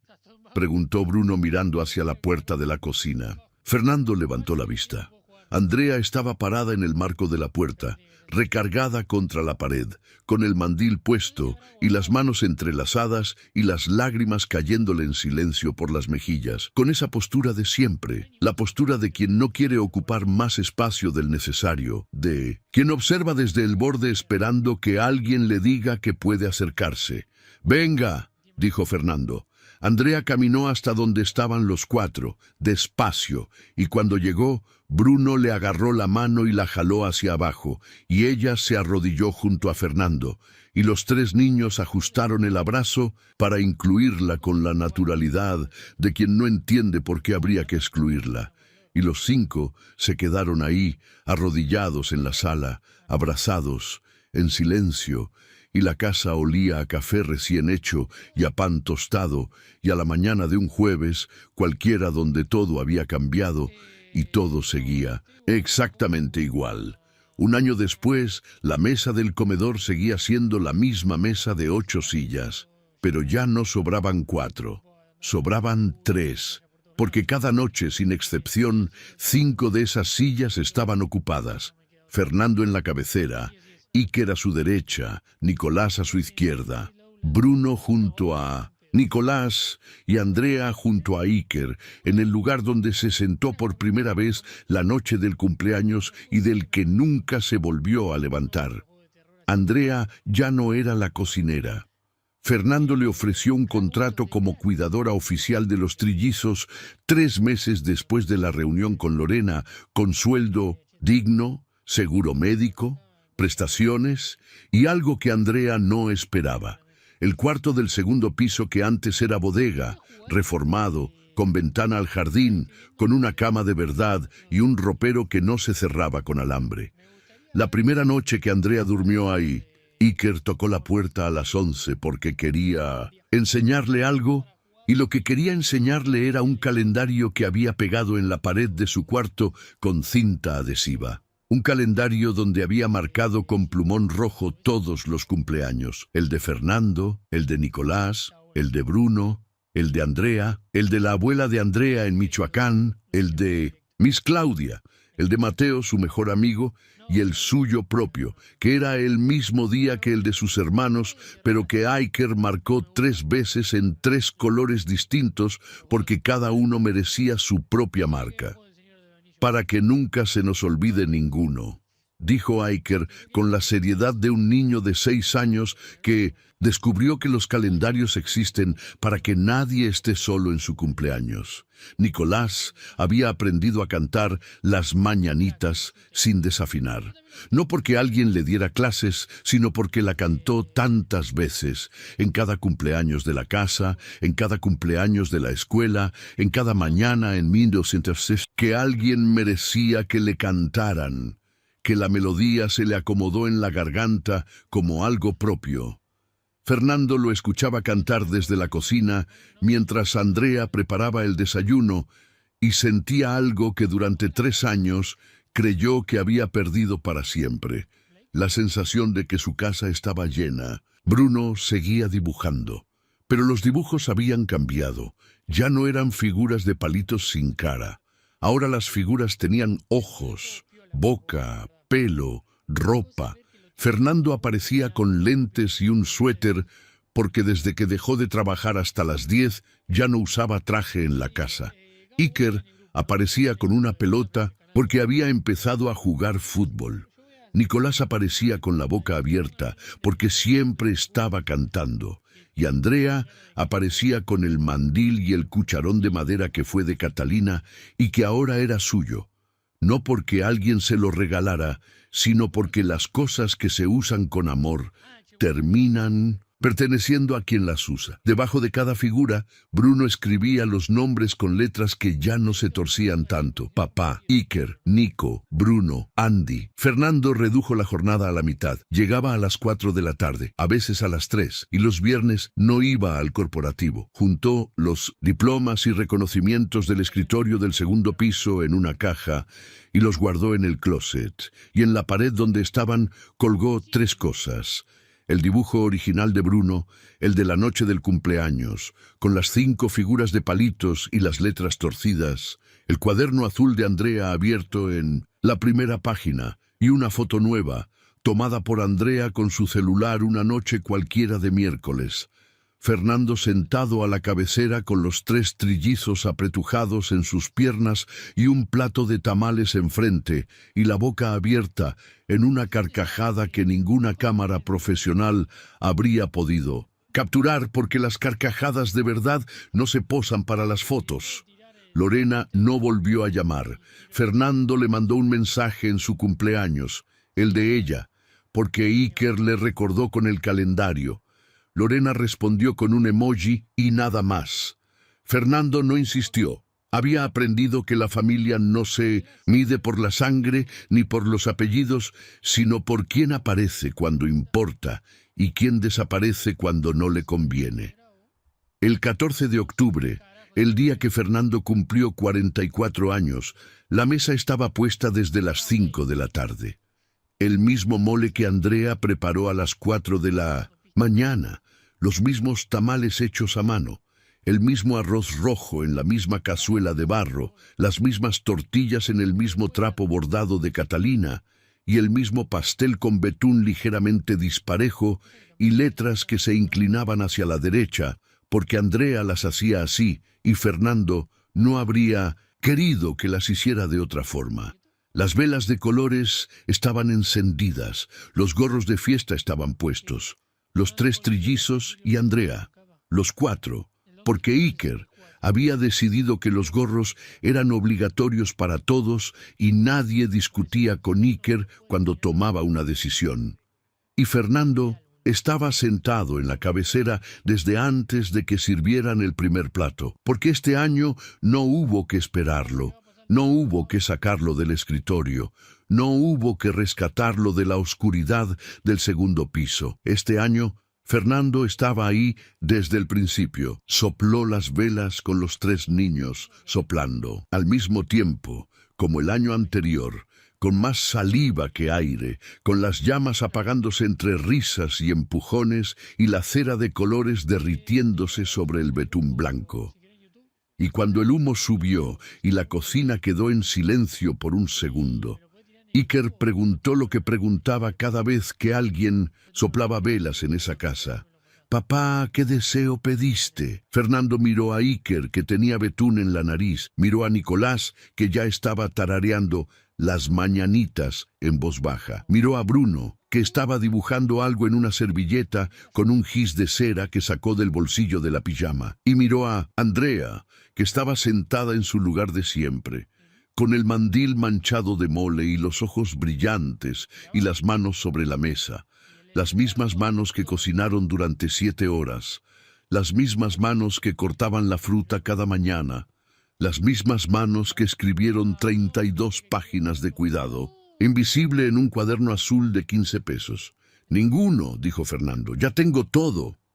preguntó Bruno mirando hacia la puerta de la cocina. Fernando levantó la vista. Andrea estaba parada en el marco de la puerta, recargada contra la pared, con el mandil puesto y las manos entrelazadas y las lágrimas cayéndole en silencio por las mejillas, con esa postura de siempre, la postura de quien no quiere ocupar más espacio del necesario, de quien observa desde el borde esperando que alguien le diga que puede acercarse. «Venga», dijo Fernando. Andrea caminó hasta donde estaban los cuatro, despacio, y cuando llegó, Bruno le agarró la mano y la jaló hacia abajo, y ella se arrodilló junto a Fernando, y los tres niños ajustaron el abrazo para incluirla con la naturalidad de quien no entiende por qué habría que excluirla. Y los cinco se quedaron ahí, arrodillados en la sala, abrazados, en silencio, y la casa olía a café recién hecho y a pan tostado, y a la mañana de un jueves, cualquiera donde todo había cambiado y todo seguía exactamente igual. Un año después, la mesa del comedor seguía siendo la misma mesa de 8 sillas, pero ya no sobraban 4, sobraban 3, porque cada noche, sin excepción, 5 de esas sillas estaban ocupadas. Fernando en la cabecera, Iker a su derecha, Nicolás a su izquierda, Bruno junto a Nicolás y Andrea junto a Iker, en el lugar donde se sentó por primera vez la noche del cumpleaños y del que nunca se volvió a levantar. Andrea ya no era la cocinera. Fernando le ofreció un contrato como cuidadora oficial de los trillizos 3 meses después de la reunión con Lorena, con sueldo digno, seguro médico, prestaciones y algo que Andrea no esperaba. El cuarto del segundo piso, que antes era bodega, reformado, con ventana al jardín, con una cama de verdad y un ropero que no se cerraba con alambre. La primera noche que Andrea durmió ahí, Iker tocó la puerta a las 11 porque quería enseñarle algo, y lo que quería enseñarle era un calendario que había pegado en la pared de su cuarto con cinta adhesiva. Un calendario donde había marcado con plumón rojo todos los cumpleaños: el de Fernando, el de Nicolás, el de Bruno, el de Andrea, el de la abuela de Andrea en Michoacán, el de Miss Claudia, el de Mateo, su mejor amigo, y el suyo propio, que era el mismo día que el de sus hermanos, pero que Iker marcó 3 veces en 3 colores distintos porque cada uno merecía su propia marca. «Para que nunca se nos olvide ninguno», dijo Iker con la seriedad de un niño de 6 años que descubrió que los calendarios existen para que nadie esté solo en su cumpleaños. Nicolás había aprendido a cantar las mañanitas sin desafinar, no porque alguien le diera clases, sino porque la cantó tantas veces, en cada cumpleaños de la casa, en cada cumpleaños de la escuela, en cada mañana en 1906, que alguien merecía que le cantaran, que la melodía se le acomodó en la garganta como algo propio. Fernando lo escuchaba cantar desde la cocina mientras Andrea preparaba el desayuno y sentía algo que durante 3 años creyó que había perdido para siempre: la sensación de que su casa estaba llena. Bruno seguía dibujando, pero los dibujos habían cambiado. Ya no eran figuras de palitos sin cara. Ahora las figuras tenían ojos, boca, pelo, ropa. Fernando aparecía con lentes y un suéter porque desde que dejó de trabajar hasta las 10 ya no usaba traje en la casa. Iker aparecía con una pelota porque había empezado a jugar fútbol. Nicolás aparecía con la boca abierta porque siempre estaba cantando. Y Andrea aparecía con el mandil y el cucharón de madera que fue de Catalina y que ahora era suyo. No porque alguien se lo regalara, sino porque las cosas que se usan con amor terminan perteneciendo a quien las usa. Debajo de cada figura, Bruno escribía los nombres con letras que ya no se torcían tanto: papá, Iker, Nico, Bruno, Andy. Fernando redujo la jornada a la mitad. Llegaba a las 4 de la tarde, a veces a las 3, y los viernes no iba al corporativo. Juntó los diplomas y reconocimientos del escritorio del segundo piso en una caja y los guardó en el closet. Y en la pared donde estaban colgó 3 cosas: el dibujo original de Bruno, el de la noche del cumpleaños, con las 5 figuras de palitos y las letras torcidas, el cuaderno azul de Andrea abierto en La primera página y una foto nueva, tomada por Andrea con su celular una noche cualquiera de miércoles. Fernando sentado a la cabecera con los 3 trillizos apretujados en sus piernas y un plato de tamales enfrente y la boca abierta en una carcajada que ninguna cámara profesional habría podido capturar porque las carcajadas de verdad no se posan para las fotos. Lorena no volvió a llamar. Fernando le mandó un mensaje en su cumpleaños, el de ella, porque Iker le recordó con el calendario. Lorena respondió con un emoji y nada más. Fernando no insistió. Había aprendido que la familia no se mide por la sangre ni por los apellidos, sino por quién aparece cuando importa y quién desaparece cuando no le conviene. El 14 de octubre, el día que Fernando cumplió 44 años, la mesa estaba puesta desde las 5 de la tarde. El mismo mole que Andrea preparó a las 4 de la mañana, los mismos tamales hechos a mano, el mismo arroz rojo en la misma cazuela de barro, las mismas tortillas en el mismo trapo bordado de Catalina y el mismo pastel con betún ligeramente disparejo y letras que se inclinaban hacia la derecha, porque Andrea las hacía así y Fernando no habría querido que las hiciera de otra forma. Las velas de colores estaban encendidas, los gorros de fiesta estaban puestos, los 3 trillizos y Andrea, los 4, porque Iker había decidido que los gorros eran obligatorios para todos y nadie discutía con Iker cuando tomaba una decisión. Y Fernando estaba sentado en la cabecera desde antes de que sirvieran el primer plato, porque este año no hubo que esperarlo. No hubo que sacarlo del escritorio, no hubo que rescatarlo de la oscuridad del segundo piso. Este año, Fernando estaba ahí desde el principio. Sopló las velas con los 3 niños, soplando. Al mismo tiempo, como el año anterior, con más saliva que aire, con las llamas apagándose entre risas y empujones y la cera de colores derritiéndose sobre el betún blanco. Y cuando el humo subió y la cocina quedó en silencio por un segundo, Iker preguntó lo que preguntaba cada vez que alguien soplaba velas en esa casa. «Papá, ¿qué deseo pediste?» Fernando miró a Iker, que tenía betún en la nariz, miró a Nicolás, que ya estaba tarareando las mañanitas en voz baja. Miró a Bruno, que estaba dibujando algo en una servilleta con un gis de cera que sacó del bolsillo de la pijama. Y miró a Andrea, que estaba sentada en su lugar de siempre, con el mandil manchado de mole y los ojos brillantes y las manos sobre la mesa. Las mismas manos que cocinaron durante 7 horas, las mismas manos que cortaban la fruta cada mañana, las mismas manos que escribieron 32 páginas de cuidado, invisible en un cuaderno azul de 15 pesos. «Ninguno», dijo Fernando, «ya tengo todo».